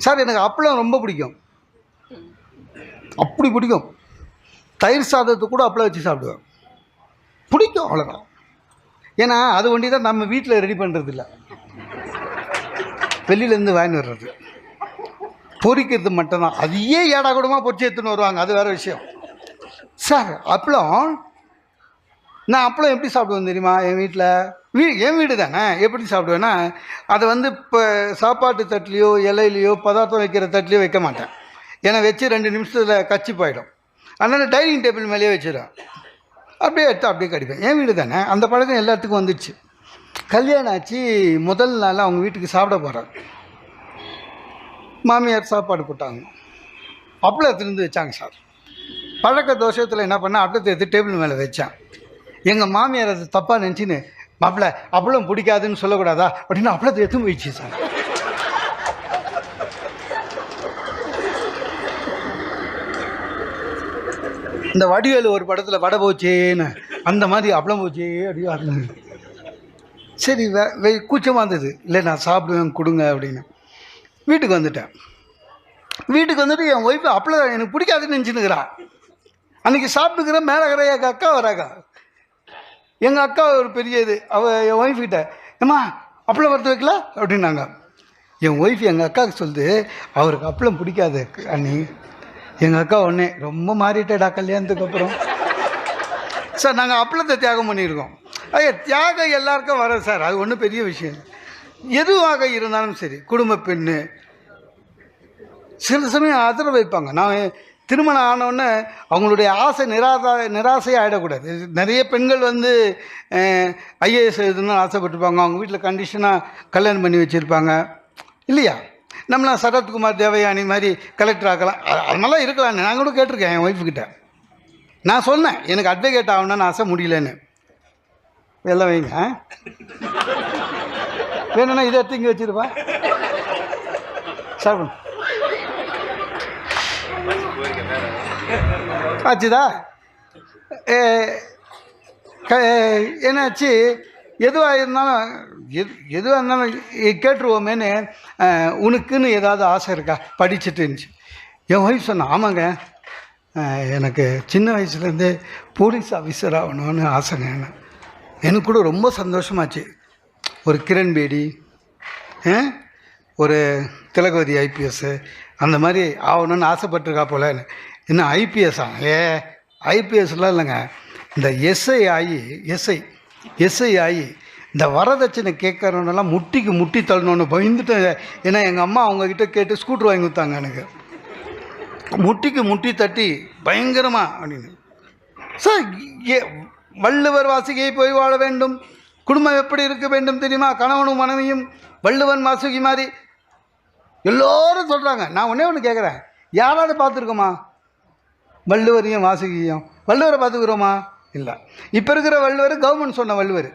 S2: சார். எனக்கு அப்பளம் ரொம்ப பிடிக்கும், அப்படி பிடிக்கும், தயிர் சாதத்தை கூட அப்பளம் வச்சு சாப்பிடுவேன், பிடிக்கும், அவ்வளோதான். ஏன்னா அது ஒண்டி தான் நம்ம வீட்டில் ரெடி பண்ணுறது இல்லை, வெளியிலேருந்து வாங்கி வர்றது, பொரிக்கிறது மட்டும்தான். அதையே ஏடா கூடமாக பொரிச்சு எடுத்துன்னு வருவாங்க, அது வேறு விஷயம். சார் அப்பளம், நான் அப்பளம் எப்படி சாப்பிடுவேன் தெரியுமா? என் வீட்டில் என் வீடு தானே, எப்படி சாப்பிடுவேன்னா அதை வந்து இப்போ சாப்பாட்டு தட்டுலேயோ இலையிலையோ பதார்த்தம் வைக்கிற தட்டுலேயோ வைக்க மாட்டேன். ஏன்னா வச்சு 2 நிமிஷத்தில் கச்சி போயிடும். அதனால் டைனிங் டேபிள் மேலேயே வச்சிடுவேன். அப்படியே எடுத்து அப்படியே கடிப்பேன். என் வீடு தானே, அந்த பழக்கம் எல்லாத்துக்கும் வந்துடுச்சு. கல்யாணம் ஆச்சு, முதல் நாள் அவங்க வீட்டுக்கு சாப்பிட போகிறேன். மாமியார் சாப்பாடு போட்டாங்க, அப்பளம் எடுத்துருந்து வச்சாங்க சார். பழக்க தோஷத்தில் என்ன பண்ணேன், அப்பளத்தை எடுத்து டேபிள் மேலே வச்சேன். எங்கள் மாமியார் அது தப்பாக நினச்சின்னு, மாப்பிள்ள அப்பளம் பிடிக்காதுன்னு சொல்லக்கூடாதா அப்படின்னு அப்பளத்தை எடுத்து போயிடுச்சு சார். இந்த வடிவேலு ஒரு படத்தில் வடை போச்சேன்னு அந்த மாதிரி அப்பளம் போச்சே அப்படி. சரி கூச்சமாக இருந்தது, இல்லை நான் சாப்பிடுவேன் கொடுங்க அப்படின்னு. வீட்டுக்கு வந்துட்டேன். வீட்டுக்கு வந்துட்டு என் ஒய்ஃபு அப்பளம் எனக்கு பிடிக்காதுன்னு நினச்சின்னுக்கிறான். அன்றைக்கி சாப்பிட்டுக்கிற மேலகிற எங்கள் அக்கா வராங்க. எங்கள் அக்கா ஒரு பெரிய இது, என் ஒய்ஃப்கிட்ட ஏம்மா அப்பளம் வறுத்து வைக்கல அப்படின்னாங்க. என் ஒய்ஃப் எங்கள் அக்காவுக்கு சொல்லுது, அவருக்கு அப்பளம் பிடிக்காது அண்ணி. எங்கள் அக்கா ஒன்றே ரொம்ப மாறிட்டேடா கல்யாணத்துக்கு அப்புறம். சார் நாங்கள் அப்பளத்தை தியாகம் பண்ணியிருக்கோம். ஐயா தியாகம் எல்லாருக்கும் வர சார், அது ஒன்றும் பெரிய விஷயம். எதுவாக இருந்தாலும் சரி, குடும்ப பெண்ணு சில சமயம் ஆதரவு வைப்பாங்க. நான் திருமணம் ஆனவுடனே அவங்களுடைய ஆசை நிராசையாக ஆகிடக்கூடாது. நிறைய பெண்கள் வந்து ஐஏஎஸ் எழுதணும்னு ஆசைப்பட்டிருப்பாங்க, அவங்க வீட்டில் கண்டிஷனாக கல்யாணம் பண்ணி வச்சுருப்பாங்க இல்லையா? நம்மளாம் சரத்குமார் தேவயானி மாதிரி கலெக்டர் ஆக்கலாம், அது மாதிரிலாம் இருக்கலாம். நான் கூட கேட்டிருக்கேன் என் ஒய்ஃப்கிட்ட. நான் சொன்னேன் எனக்கு அட்வொகேட் ஆகணும்னு ஆசை, முடியலன்னு. எல்லாம் வைங்க, வேணும்னா இதை எடுத்து இங்கே வச்சுருப்பா சாப்பிடும். ஆச்சுதா என்னாச்சு, எதுவாக இருந்தாலும் கேட்டுருவோமேனு, உனக்குன்னு ஏதாவது ஆசை இருக்கா படிச்சுட்டு இருந்துச்சு. என் ஒய்ஃப் சொன்னேன், ஆமாங்க எனக்கு சின்ன வயசுலேருந்தே போலீஸ் ஆஃபீஸர் ஆகணும்னு ஆசைங்க. எனக்கு கூட ரொம்ப சந்தோஷமாச்சு. ஒரு கிரண் பேடி, ஒரு திலகவதி ஐபிஎஸ்ஸு அந்த மாதிரி ஆகணும்னு ஆசைப்பட்டிருக்கா போல. இன்னும் ஐபிஎஸ்ஸா? ஐபிஎஸ்லாம் இல்லைங்க, இந்த எஸ்ஐ ஆகி இந்த வரதட்சணை கேட்கறவனெல்லாம் முட்டி தள்ளணுன்னு பயந்துட்டு. ஏன்னா எங்கள் அம்மா அவங்கக்கிட்ட கேட்டு ஸ்கூட்ரு வாங்கி கொடுத்தாங்க எனக்கு, முட்டி தட்டி பயங்கரமாக அப்படின்னு. சார் வள்ளுவர் வாசுகியை போய் வாழ வேண்டும், குடும்பம் எப்படி இருக்க வேண்டும் தெரியுமா, கணவனும் மனைவியும் வள்ளுவன் வாசுகி மாதிரி எல்லோரும் சொல்கிறாங்க. நான் ஒன்று கேட்குறேன், யாராவது பார்த்துருக்கோமா வள்ளுவரையும் வாசுகியும்? வள்ளுவரை பார்த்துக்கிறோமா? இல்லை. இப்போ இருக்கிற வள்ளுவர் கவர்மெண்ட் சொன்ன வள்ளுவர்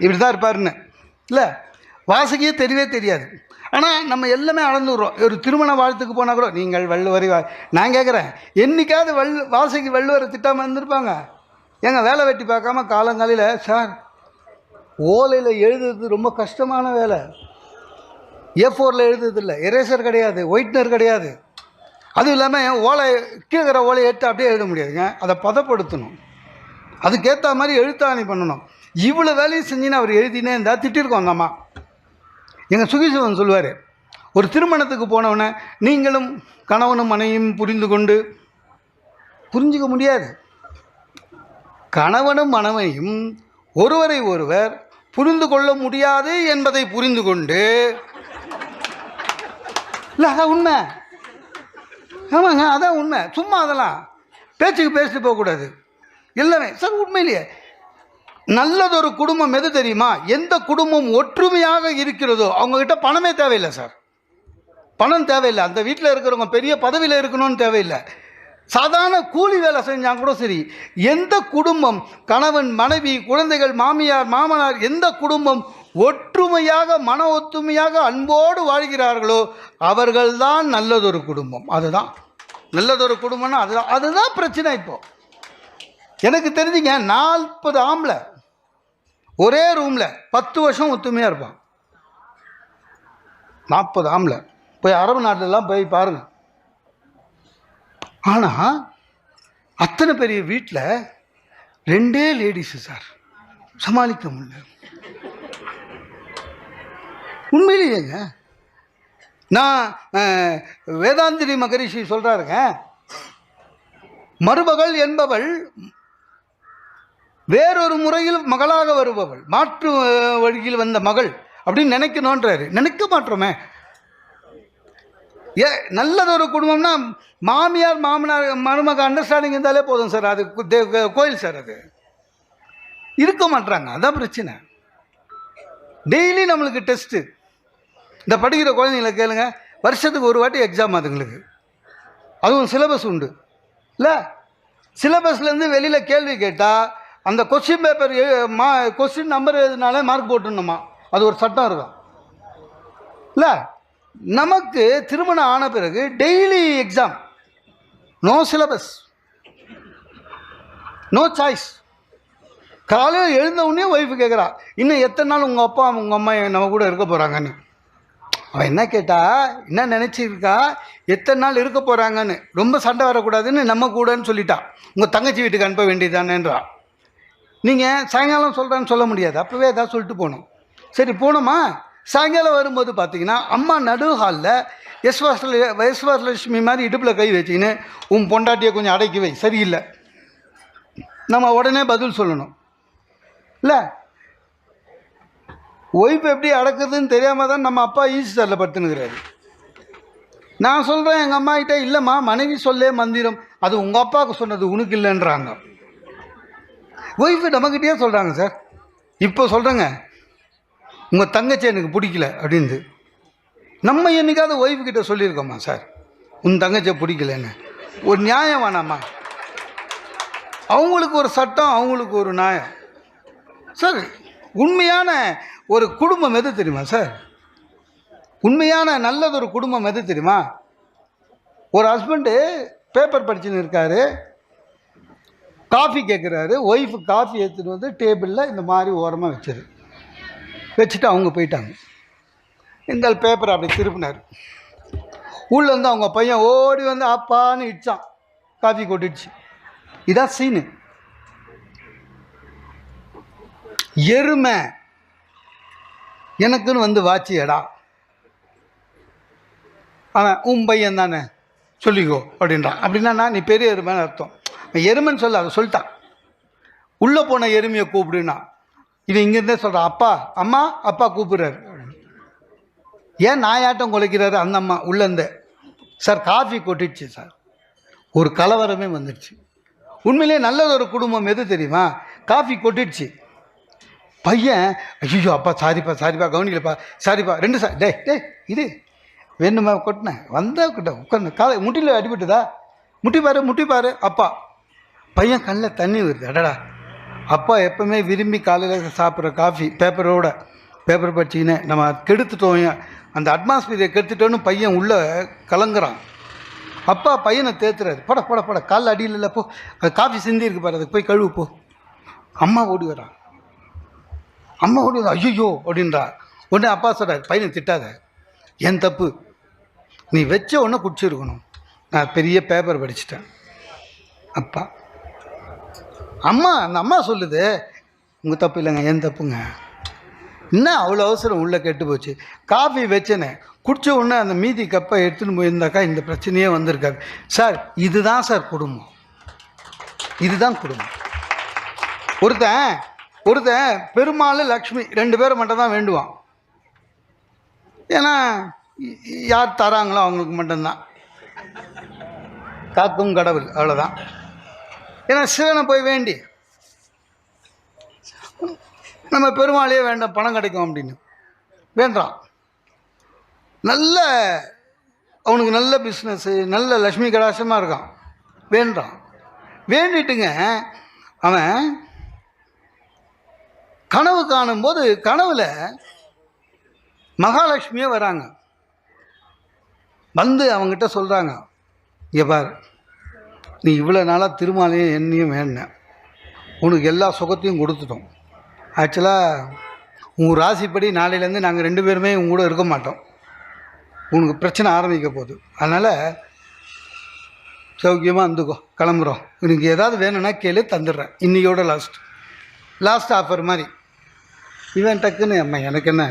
S2: இப்படி தான் இருப்பாருன்னு இல்லை, வாசுகியே தெரியவே தெரியாது. ஆனால் நம்ம எல்லாமே அளந்துடுறோம். ஒரு திருமண வாழ்த்துக்கு போனால் கூட நீங்கள் வள்ளுவரை நான் கேட்குறேன், என்றைக்காவது வாசுகி வள்ளுவரை திட்டாமல் இருந்திருப்பாங்க? ஏங்க வேலை வெட்டி பார்க்காம காலங்காலையில் சார் ஓலையில் எழுதுறது ரொம்ப கஷ்டமான வேலை. A4 எழுதுறது இல்லை, எரேசர் கிடையாது, ஒயிட்னர் கிடையாது. அதுவும் இல்லாமல் கீழே ஓலையை எடுத்து அப்படியே எழுத முடியாதுங்க, அதை பதப்படுத்தணும், அதுக்கேற்ற மாதிரி எழுத்தாணி பண்ணணும். இவ்வளோ வேலையும் செஞ்சுன்னு அவர் எழுதினே இருந்தால் திட்டிருக்கோம் அந்த அம்மா. எங்கள் சுகிசிவன் சொல்லுவார், ஒரு திருமணத்துக்கு போனவொடனே நீங்களும் கணவனும் மனைவியும் புரிஞ்சுக்க முடியாது. கணவனும் மனைவியும் ஒருவரை ஒருவர் புரிந்து கொள்ள முடியாது என்பதை புரிந்து கொண்டு, இல்லை அதான் உண்மை. ஆமாங்க அதான் உண்மை. சும்மா அதெல்லாம் பேச்சுக்கு பேசிட்டு போகக்கூடாது எல்லாமே. சார் உண்மையிலேயே நல்லதொரு குடும்பம் எது தெரியுமா? எந்த குடும்பம் ஒற்றுமையாக இருக்கிறதோ அவங்கக்கிட்ட பணமே தேவையில்லை சார், பணம் தேவையில்லை. அந்த வீட்டில் இருக்கிறவங்க பெரிய பதவியில் இருக்கணும்னு தேவையில்லை, சாதாரண கூலி வேலை செஞ்சாங்க கூட சரி. எந்த குடும்பம் கணவன் மனைவி குழந்தைகள் மாமியார் மாமனார் எந்த குடும்பம் ஒற்றுமையாக மன ஒத்துமையாக அன்போடு வாழ்கிறார்களோ அவர்கள்தான் நல்லதொரு குடும்பம். அதுதான் நல்லதொரு குடும்பம்னா அதுதான் பிரச்சனை. இப்போ எனக்கு தெரிஞ்சுங்க 40 ஆம்பளை ஒரே ரூமில் 10 வருஷம் ஒத்துமையாக இருப்பான். 40 ஆம்பளை போய் அரபு நாட்டிலலாம் போய் பாருங்கள். ஆனால் அத்தனை பெரிய வீட்டில் 2 லேடிஸு சார், சமாளிக்க முடியல. உண்மையிலேங்க நான் வேதாந்திரி மகரிஷி சொல்கிறாருங்க, மருமகள் என்பவள் வேறொரு முறையில் மகளாக வருபவள், மாற்று வழியில் வந்த மகள் அப்படின்னு நினைக்கணுன்றாரு. நினைக்க மாட்டோமே. நல்லதொரு குடும்பம்னா மாமியார் மாமனார் மருமக அண்டர்ஸ்டாண்டிங் இருந்தாலே போதும் சார். அது கோயில் சார். அது இருக்க மாட்டாங்க. அதான் பிரச்சனை. டெய்லி நம்மளுக்கு டெஸ்ட்டு. இந்த படிக்கிற குழந்தைங்களை கேளுங்க, வருஷத்துக்கு ஒரு வாட்டி எக்ஸாம் அதுங்களுக்கு. அதுவும் சிலபஸ் உண்டு இல்லை? சிலபஸ்லேருந்து வெளியில் கேள்வி கேட்டால் அந்த கொஸ்டின் பேப்பர் கொஸ்டின் நம்பர் எழுதினாலே மார்க் போட்டுணுமா? அது ஒரு சட்டம் இருக்கும் இல்லை? நமக்கு திருமணம் ஆன பிறகு daily exam, no syllabus, no choice. காலையில் எழுந்த உடனே ஒய்ஃபு கேட்குறா, இன்னும் எத்தனை நாள் உங்கள் அப்பா உங்கள் அம்மா நம்ம கூட இருக்க போகிறாங்கன்னு. அவன் என்ன கேட்டா, என்ன நினச்சிருக்கா, எத்தனை நாள் இருக்க போகிறாங்கன்னு. ரொம்ப சண்டை வரக்கூடாதுன்னு நம்ம கூடன்னு சொல்லிட்டா. உங்கள் தங்கச்சி வீட்டுக்கு அனுப்ப வேண்டியதானேன்றா. நீங்கள் சாயங்காலம் சொல்கிறான்னு சொல்ல முடியாது, அப்போவே ஏதாவது சொல்லிட்டு போகணும். சரி போனோமா, சாயங்காலம் வரும்போது பார்த்தீங்கன்னா அம்மா நடு ஹாலில் யஸ்வாசலட்சுமி மாதிரி இடுப்பில் கை வச்சிக்கின்னு உன் பொண்டாட்டியை கொஞ்சம் அடக்கி வை, சரியில்லை. நம்ம உடனே பதில் சொல்லணும் இல்லை? ஒய்ஃப் எப்படி அடக்குதுன்னு தெரியாமல் தான் நம்ம அப்பா ஈஸ்டரில் படுத்துனுக்கிறாரு. நான் சொல்கிறேன் எங்கள் அம்மா கிட்டே, இல்லைம்மா மனைவி சொல்லே மந்திரம், அது உங்கள் அப்பாவுக்கு சொன்னது உனக்கு இல்லைன்றாங்க. ஒய்ஃபு நம்மக்கிட்டே சொல்கிறாங்க சார். இப்போ சொல்கிறேங்க, உங்கள் தங்கச்சி எனக்கு பிடிக்கல அப்படின்னு. நம்ம என்னைக்காவது ஒய்ஃபு கிட்ட சொல்லியிருக்கோமா சார் உன் தங்கச்சியை பிடிக்கலன்னு? ஒரு நியாயம் வேணாமா? அவங்களுக்கு ஒரு சட்டம், அவங்களுக்கு ஒரு நியாயம் சார். உண்மையான ஒரு குடும்பம் எது தெரியுமா சார்? உண்மையான நல்லதொரு குடும்பம் எது தெரியுமா? ஒரு ஹஸ்பண்டு பேப்பர் படிச்சுன்னு இருக்காரு, காஃபி கேட்குறாரு. ஒய்ஃபு காஃபி எடுத்துகிட்டு வந்து டேபிளில் இந்த மாதிரி ஓரமாக வச்சுட்டு அவங்க போயிட்டாங்க. இந்த பேப்பரை அப்படி திருப்பினார். உள்ளே வந்து அவங்க பையன் ஓடி வந்து அப்பான்னு இடிச்சான், காஃபி கொட்டிடுச்சு. இதான் சீனு. எருமை எனக்குன்னு வந்து வாச்சியடா, அவன் உன் பையன் தானே சொல்லிக்கோ அப்படின்றான். அப்படின்னா நீ பெரிய எருமைன்னு அர்த்தம். எருமைன்னு சொல்ல, அதை சொல்லிட்டான். உள்ளே போன எருமையை கூப்பிடுனா இவன் இங்கேருந்தே சொல்கிறான், அப்பா அம்மா அப்பா கூப்பிடுறாரு. ஏன் நாயாட்டம் குலைக்கிறாரு அந்த அம்மா உள்ளேருந்தே? சார் காஃபி கொட்டிடுச்சு சார். ஒரு கலவரமே வந்துடுச்சு. உண்மையிலே நல்லது ஒரு குடும்பம் எது தெரியுமா? காஃபி கொட்டிடுச்சு. பையன் ஐயோ அப்பா சாரிப்பா கவனிக்கலப்பா, சாரிப்பா 2 சார். டேய் இது வேணுமா கொட்டினேன் வந்தா கிட்ட உட்காந்து காலை முட்டியில் அடிபட்டுதா, முட்டி பாரு அப்பா. பையன் கண்ணில் தண்ணி வருது. அடடா, அப்பா எப்பவுமே விரும்பி காலையில் சாப்பிட்ற காஃபி பேப்பர் படிச்சிக்கினே நம்ம கெடுத்துட்டோம், அந்த அட்மாஸ்பியரை கெடுத்துட்டோன்னு பையன் உள்ளே கலங்குறான். அப்பா பையனை தேத்துறாரு. போட காலில் அடியில் இல்லை, போ அது காஃபி சிந்தி இருக்கு பாரு, அதுக்கு போய் கழுவு போ. அம்மா ஓடி வரான். ஐயோ அப்படின்றா. உடனே அப்பா சொல்கிறார், பையனை திட்டாத, என் தப்பு, நீ வச்ச உடனே குடிச்சிருக்கணும், நான் பெரிய பேப்பர் படிச்சுட்டேன். அப்பா அந்த அம்மா சொல்லுது, உங்கள் தப்பு இல்லைங்க, என் தப்புங்க. என்ன அவ்வளோ அவசரம் உள்ளே கெட்டு போச்சு, காஃபி வச்சேனே குடித்த உடனே அந்த மீதி கப்பை எடுத்துன்னு போயிருந்தாக்கா இந்த பிரச்சனையே வந்திருக்காது சார். இதுதான் சார் குடும்பம், இதுதான் குடும்பம். ஒருத்தன் பெருமாள் லக்ஷ்மி 2 பேரை மட்டும் தான் வேண்டுவான். ஏன்னா யார் தராங்களோ அவங்களுக்கு மட்டும்தான் காக்கும் கடவுள், அவ்வளோதான். ஏன்னா சிவனை போய் வேண்டி நம்ம பெருமாளையே வேண்டாம் பணம் கிடைக்கும் அப்படின்னு வேண்டாம். அவனுக்கு நல்ல பிஸ்னஸ்ஸு, நல்ல லக்ஷ்மி கடாசமாக இருக்கான், வேண்டாம். வேண்டிட்டுங்க அவன் கனவு காணும்போது கனவுல மகாலட்சுமியே வராங்க. வந்து அவங்ககிட்ட சொல்கிறாங்க, இங்கே பாரு, நீ இவ்வளோ நாளாக திருமாலையும் என்னையும் வேண்டினேன், உனக்கு எல்லா சுகத்தையும் கொடுத்துட்டோம். ஆக்சுவலாக உங்கள் ராசிப்படி நாளையிலேருந்து நாங்கள் 2 பேருமே உங்க கூட இருக்க மாட்டோம், உனக்கு பிரச்சனை ஆரம்பிக்க போகுது. அதனால் சௌக்கியமாக இருந்துக்கோ, கிளம்புறோம். உனக்கு ஏதாவது வேணும்னா கேளு, தந்துடுறேன், இன்னையோட லாஸ்ட். லாஸ்ட் ஆஃபர் மாதிரி. இவன் டக்குன்னு அம்மா எனக்கு என்ன,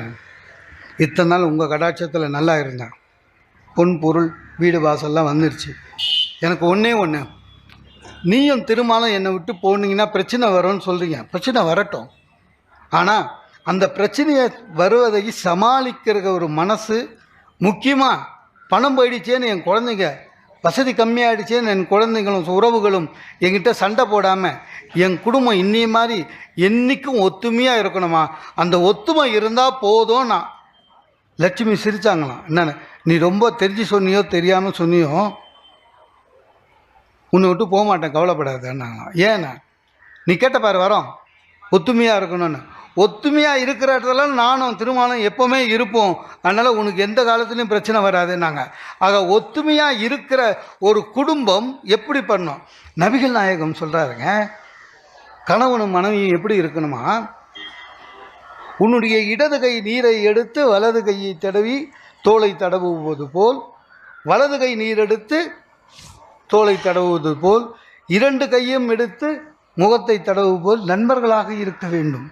S2: இத்தனை நாள் உங்கள் கடாட்சத்தில் நல்லா இருந்தேன், பொன் பொருள் வீடு வாசல்லாம் வந்துடுச்சு, எனக்கு ஒன்றே ஒன்று, நீயும் திருமாலும் என்னை விட்டு போனீங்கன்னா பிரச்சனை வரும்னு சொல்கிறீங்க. பிரச்சனை வரட்டும், ஆனால் அந்த பிரச்சனையை வருவதை சமாளிக்கிற ஒரு மனசு முக்கியமாக. பணம் போயிடுச்சேன்னு என் குழந்தைங்க, வசதி கம்மியாகிடுச்சேன்னு என் குழந்தைங்களும் உறவுகளும் என்கிட்ட சண்டை போடாமல் என் குடும்பம் இன்னி மாதிரி என்றைக்கும் ஒத்துமையாக இருக்கணுமா, அந்த ஒத்துமை இருந்தால் போதும். நான் லட்சுமி சிரித்தாங்களாம். என்னென்ன நீ ரொம்ப தெரிஞ்சு சொன்னியோ தெரியாமல் சொன்னியோ, உன்னை விட்டு போக மாட்டேன், கவலைப்படாதேன்னாங்களாம். ஏன்னா நீ கேட்ட பாரு வரோம், ஒத்துமையாக இருக்கணும்னு. ஒத்துமையாக இருக்கிற இடத்துல நானும் திருமணம் எப்போவுமே இருப்போம், அதனால் உனக்கு எந்த காலத்துலேயும் பிரச்சனை வராதுன்னாங்க. ஆக ஒத்துமையாக இருக்கிற ஒரு குடும்பம் எப்படி பண்ணணும்? நபிகள் நாயகம் சொல்கிறாருங்க, கணவனும் மனைவியும் எப்படி இருக்கணுமா, உன்னுடைய இடது கை நீரை எடுத்து வலது கையை தடவி தோலை தடவுவது போல், வலது கை நீர் எடுத்து தோலை தடவுவது போல், இரண்டு கையும் எடுத்து முகத்தை தடவுவது போல் நண்பர்களாக இருக்க வேண்டும்.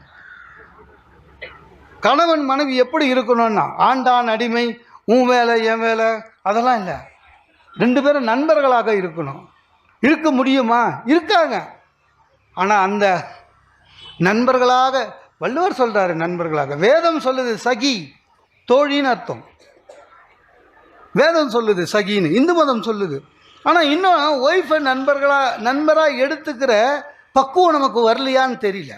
S2: கணவன் மனைவி எப்படி இருக்கணும்னா, ஆண்டான் அடிமை, உன் வேலை என் வேலை அதெல்லாம் இல்லை, ரெண்டு பேரும் நண்பர்களாக இருக்கணும். இருக்க முடியுமா? இருக்காங்க. ஆனால் அந்த நண்பர்களாக வள்ளுவர் சொல்கிறாரு, நண்பர்களாக. வேதம் சொல்லுது சகி, தோழின்னு அர்த்தம். வேதம் சொல்லுது சகின்னு, இந்து மதம் சொல்லுது. ஆனால் இன்னும் ஒய்ஃபை நண்பராக எடுத்துக்கிற பக்குவம் நமக்கு வரலையான்னு தெரியல.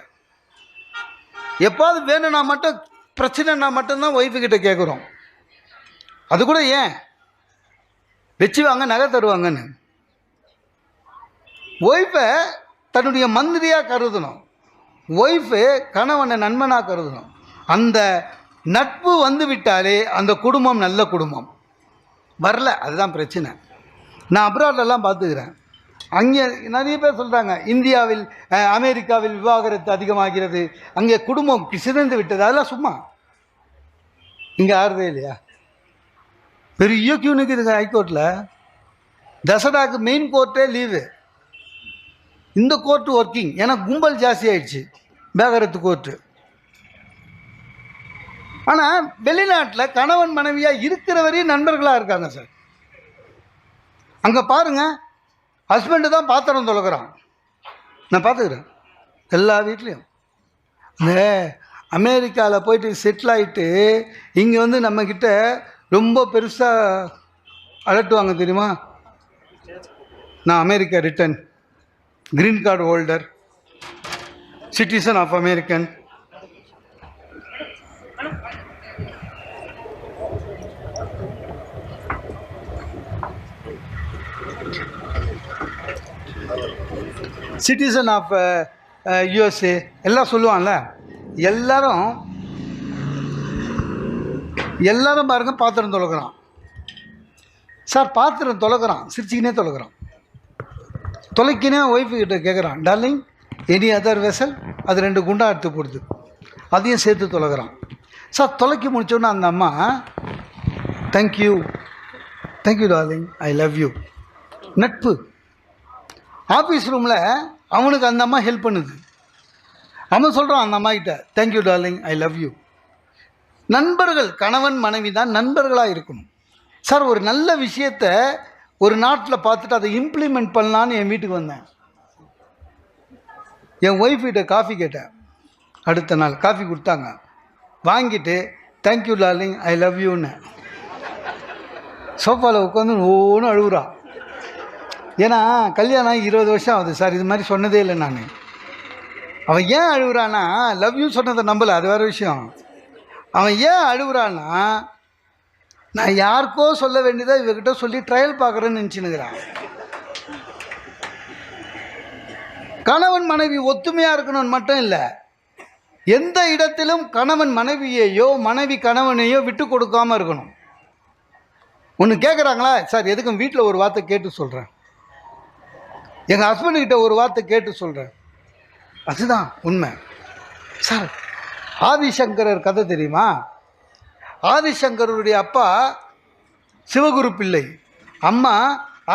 S2: எப்பாவது வேணும்னா மட்டும், பிரச்சனைனா மட்டும்தான் ஒய்ஃபுக்கிட்ட கேட்குறோம். அது கூட ஏன் வச்சு வாங்க நகை தருவாங்கன்னு. ஒய்ஃபை தன்னுடைய மந்திரியாக கருதணும், ஒய்ஃபு கணவனை நண்பனாக கருதணும். அந்த நட்பு வந்து விட்டாலே அந்த குடும்பம் நல்ல குடும்பம். வரல, அதுதான் பிரச்சனை. நான் அப்ராட்லலாம் பார்த்துக்கிறேன், அங்கே நிறைய பேர் சொல்கிறாங்க இந்தியாவில் அமெரிக்காவில் விவாகரத்து அதிகமாகிறது, அங்கே குடும்பம் சிதைந்து விட்டது. அதெல்லாம் சும்மா, இங்கே ஆறுதே இல்லையா? பெரிய கியூ நிற்குதுங்க ஹைகோர்ட்டில். தசராக்கு மெயின் கோர்ட்டே லீவு, இந்த கோர்ட்டு ஒர்க்கிங். ஏன்னா கும்பல் ஜாஸ்தி ஆயிடுச்சு விவாகரத்து கோர்ட்டு. ஆனால் வெளிநாட்டில் கணவன் மனைவியாக இருக்கிற வரையும் நண்பர்களாக இருக்காங்க சார். அங்கே பாருங்கள், ஹஸ்பண்டு தான் பாத்திரம் தொலைக்கிறான். நான் பார்த்துக்கிறேன் எல்லா வீட்லேயும். இந்த அமெரிக்காவில் போயிட்டு செட்டில் ஆகிட்டு இங்கே வந்து நம்மக்கிட்ட ரொம்ப பெருசாக அலட்டுவாங்க தெரியுமா? நான் America return, green card holder, citizen of American. Citizen of USA எல்லாம் சொல்லுவான்ல. எல்லாரும் பாருங்க பாத்திரம் தொலைக்கிறான் சார், பாத்திரம் தொலைக்கிறான், சிரிச்சுக்கினே தொலைக்கிறான். தொலைக்கினே ஒய்ஃபுக்கிட்ட கேட்குறான், டார்லிங் எனி அதர் வெசல், அது 2 குண்டா எடுத்து போடுது, அதையும் சேர்த்து தொலைக்கிறான் சார். தொலைக்கி முடிச்சோன்னா அந்த அம்மா thank you darling, I love you. நட்பு. ஆஃபீஸ் ரூமில் அவனுக்கு அந்த அம்மா ஹெல்ப் பண்ணுது, அவன் சொல்கிறான் அந்த அம்மா கிட்ட thank you darling, I love you. நண்பர்கள், கணவன் மனைவி தான் நண்பர்களாக இருக்கணும் சார். ஒரு நல்ல விஷயத்தை ஒரு நாட்டில் பார்த்துட்டு அதை இம்ப்ளிமெண்ட் பண்ணலான்னு என் வீட்டுக்கு வந்தேன். என் ஒய்ஃப் கிட்ட காஃபி கேட்டேன், அடுத்த நாள் காஃபி கொடுத்தாங்க, வாங்கிட்டு தேங்க்யூ டார்லிங், ஐ லவ் யூன்னு சோஃபாவில் உட்காந்து ஒவ்வொன்றும் அழுகுறா. ஏன்னா கல்யாணம் 20 வருஷம் ஆகுது சார், இது மாதிரி சொன்னதே இல்லை நான். அவன் ஏன் அழுகுறான்னா, லவ் யூ சொன்னதை நம்பலை, அது வேறு விஷயம். அவன் ஏன் அழுகுறான்னா, நான் யாருக்கோ சொல்ல வேண்டியதை இவகிட்ட சொல்லி ட்ரையல் பார்க்குறேன்னு நினச்சினுங்கிறான். கணவன் மனைவி ஒத்துமையாக இருக்கணும்னு மட்டும் இல்லை, எந்த இடத்திலும் கணவன் மனைவியையோ மனைவி கணவனையோ விட்டு கொடுக்காமல் இருக்கணும். ஒன்று கேட்குறாங்களா சார், எதுக்கும் வீட்டில் ஒரு வார்த்தை கேட்டு சொல்கிறேன், எங்கள் ஹஸ்பண்டுக்கிட்ட ஒரு வார்த்தை கேட்டு சொல்கிறேன், அதுதான் உண்மை சார். ஆதிசங்கரர் கதை தெரியுமா? ஆதிசங்கருடைய அப்பா சிவகுரு பிள்ளை, அம்மா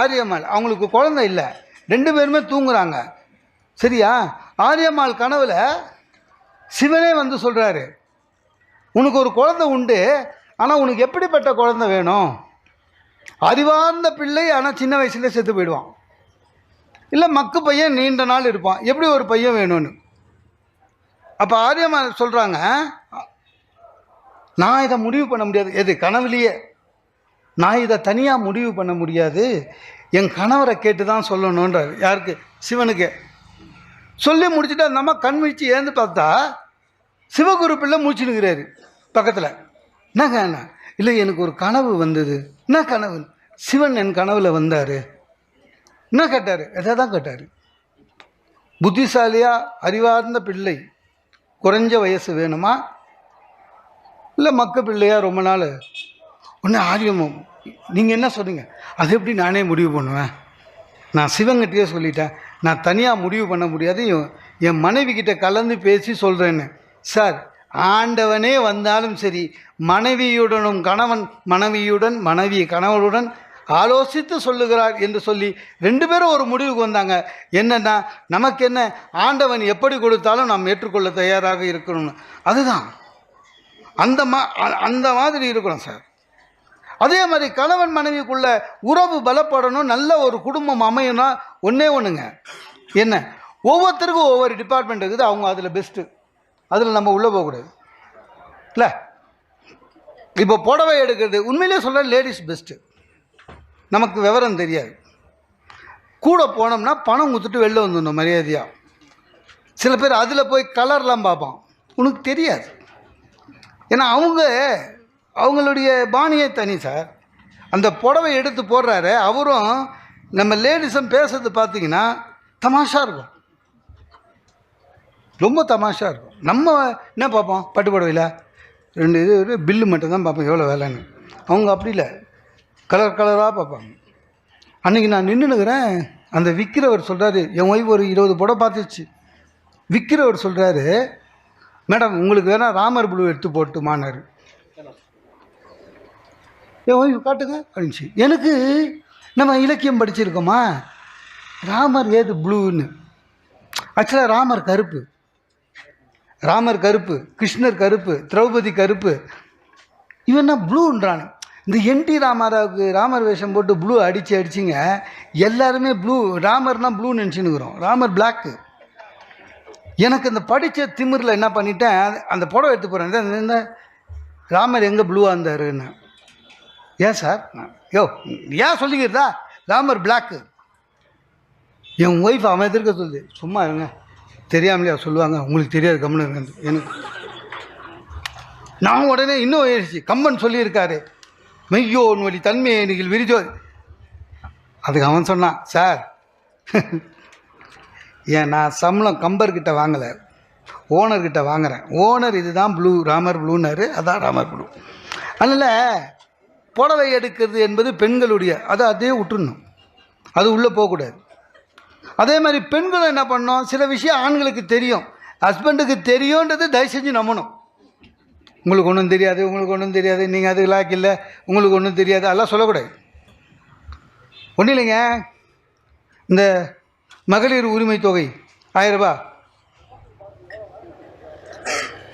S2: ஆரியம்மாள். அவங்களுக்கு குழந்தை இல்லை, 2 பேருமே தூங்குறாங்க. சரியா? ஆரியம்மாள் கனவுல சிவனே வந்து சொல்கிறாரு, உனக்கு ஒரு குழந்தை உண்டு, ஆனால் உனக்கு எப்படிப்பட்ட குழந்தை வேணும்? அறிவார்ந்த பிள்ளை, ஆனால் சின்ன வயசுல செத்து போயிடுவான். இல்லை மக்கு பையன் நீண்ட நாள் இருப்பான். எப்படி ஒரு பையன் வேணும்னு. அப்போ ஆரியமா சொல்கிறாங்க, நான் இதை முடிவு பண்ண முடியாது. எது கனவுலையே நான் இதை தனியாக முடிவு பண்ண முடியாது, என் கணவரை கேட்டு தான் சொல்லணுன்றார். யாருக்கு? சிவனுக்கு. சொல்லி முடிச்சுட்டு அந்த அம்மா கண் முழிச்சு ஏந்து பார்த்தா சிவகுரு பிள்ளை முடிச்சுனுக்கிறாரு பக்கத்தில். என்னங்க என்ன? இல்லை எனக்கு ஒரு கனவு வந்தது. என்ன கனவு? சிவன் என் கனவுல வந்தார். என்ன கேட்டார்? எதை தான் கேட்டார். புத்திசாலியா அறிவார்ந்த பிள்ளை, குறைஞ்ச வயசு வேணுமா, இல்லை மக்க பிள்ளையா ரொம்ப நாள்? ஒன்று ஆரியமும், நீங்கள் என்ன சொன்னீங்க? அது எப்படி நானே முடிவு பண்ணுவேன்? நான் சிவங்கிட்டே சொல்லிட்டேன், நான் தனியாக முடிவு பண்ண முடியாது, என் மனைவி கிட்ட கலந்து பேசி சொல்கிறேன்னு. சார், ஆண்டவனே வந்தாலும் சரி, மனைவியுடனும் கணவன் மனைவியுடன், மனைவி கணவனுடன் ஆலோசித்து சொல்லுகிறார் என்று சொல்லி 2 பேரும் ஒரு முடிவுக்கு வந்தாங்க. என்னன்னா, நமக்கு என்ன, ஆண்டவன் எப்படி கொடுத்தாலும் நாம் ஏற்றுக்கொள்ள தயாராக இருக்கணும்னு. அதுதான் அந்த மாதிரி இருக்கணும் சார். அதே மாதிரி கணவன் மனைவிக்குள்ள உறவு பலப்படணும், நல்ல ஒரு குடும்பம் அமையணும்னா ஒன்றே ஒன்றுங்க. என்ன? ஒவ்வொருத்தருக்கும் ஒவ்வொரு டிபார்ட்மெண்ட் இருக்குது, அவங்க அதில் பெஸ்ட்டு. அதில் நம்ம உள்ளே போகக்கூடாது. இல்லை இப்போ புடவை எடுக்கிறது உண்மையிலே சொல்ல லேடிஸ் பெஸ்ட்டு. நமக்கு விவரம் தெரியாது, கூட போனோம்னா பணம் கொடுத்துட்டு வெளில வந்துடணும் மரியாதையாக. சில பேர் அதில் போய் கலர்லாம் பார்ப்பான், உனக்கு தெரியாது. ஏன்னா அவங்களுடைய பாணியே தனி சார். அந்த புடவை எடுத்து போடுறாரு, அவரும் நம்ம லேடிஸும் பேசுறது பார்த்தீங்கன்னா தமாஷா இருக்கும், ரொம்ப தமாஷா இருக்கும். நம்ம என்ன பார்ப்போம், பட்டு புடவையில் 2 இது பில்லு மட்டும்தான் பார்ப்போம் எவ்வளோ வேலைன்னு. அவங்க அப்படி இல்லை, கலர் கலராக பார்ப்பாங்க. அன்றைக்கி நான் நின்றுனுக்கிறேன், அந்த விற்கிறவர் சொல்கிறாரு, என் ஒய்ஃப் ஒரு 20 புடவை பார்த்துச்சு. விற்கிறவர் சொல்கிறாரு, மேடம் உங்களுக்கு வேணால் ராமர் ப்ளூ எடுத்து போட்டுமானாரு. என் ஒய்ஃப் காட்டுங்க அப்படின்ச்சு. எனக்கு நம்ம இலக்கியம் படிச்சிருக்கோமா, ராமர் ஏது ப்ளூன்னு? ஆக்சுவலாக ராமர் கருப்பு, கிருஷ்ணர் கருப்பு, திரௌபதி கருப்பு, இவன் என்ன ப்ளூன்றான். இந்த என்டி ராமாராவுக்கு ராமர் வேஷம் போட்டு ப்ளூ அடிச்சிங்க, எல்லாருமே ப்ளூ, ராமர்னால் ப்ளூ நினச்சின்னுக்குறோம், ராமர் பிளாக்கு. எனக்கு இந்த படித்த திமிரில் என்ன பண்ணிட்டேன், அந்த புடவை எடுத்து போகிறேன், இந்த ராமர் எங்கே ப்ளூவாக இருந்தாருன்னு. ஏன் சார்? யோ ஏன் சொல்லிக்கிறதா, ராமர் பிளாக்கு. என் ஒய்ஃப் அவன் எதிர்க்க சொல்லுது, சும்மா இருங்க, தெரியாமலையா சொல்லுவாங்க, உங்களுக்கு தெரியாது கம்முன்னு இருங்க. எனக்கு நான் உடனே இன்னும் ஏறிச்சு, கம்பன் சொல்லியிருக்காரு, மெய்யோன் வழி தன்மையை நீங்கள் விரிஜோ. அதுக்கு அவன் சொன்னான், சார் ஏன் நான் சம்பளம் கம்பர்கிட்ட வாங்கலை, ஓனர்கிட்ட வாங்குகிறேன். ஓனர் இதுதான் ப்ளூ, ராமர் ப்ளூன்னாரு, அதான் ராமர் ப்ளூ. அதனால் புடவை எடுக்கிறது என்பது பெண்களுடைய, அதை அதே விட்டுடணும், அது உள்ளே போகக்கூடாது. அதே மாதிரி பெண்களும் என்ன பண்ணணும், சில விஷயம் ஆண்களுக்கு தெரியும், ஹஸ்பண்டுக்கு தெரியுன்றது தயவு செஞ்சு நம்பணும். உங்களுக்கு ஒன்றும் தெரியாது, நீங்கள் அது லாக் இல்லை, உங்களுக்கு ஒன்றும் தெரியாது, அதெல்லாம் சொல்லக்கூடாது. ஒன்றும் இல்லைங்க, இந்த மகளிர் உரிமை தொகை 1000 ரூபாய்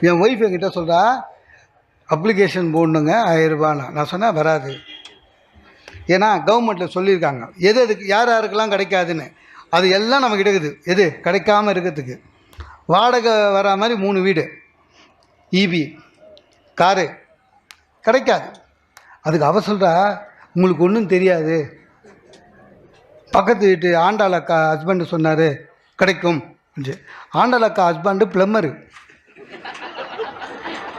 S2: என் ஒய்ஃப் என்கிட்ட சொல்கிறா, அப்ளிகேஷன் போடணுங்க 1000 ரூபான்னா. நான் சொன்னேன் வராது, ஏன்னா கவர்மெண்ட்டில் சொல்லியிருக்காங்க எதுக்கு யார் யாருக்கெல்லாம் கிடைக்காதுன்னு. அது எல்லாம் நம்ம கிடைக்குது, எது கிடைக்காமல் இருக்கிறதுக்கு. வாடகை வரா மாதிரி 3 வீடு, இபி காரு கிடைக்காது. அதுக்கு அவ சொல்கிறா, உங்களுக்கு ஒன்றும் தெரியாது, பக்கத்து வீட்டு ஆண்டாள் அக்கா ஹஸ்பண்டு சொன்னார் கிடைக்கும். ஆண்டாள் அக்கா ஹஸ்பண்டு ப்ளம்மரு,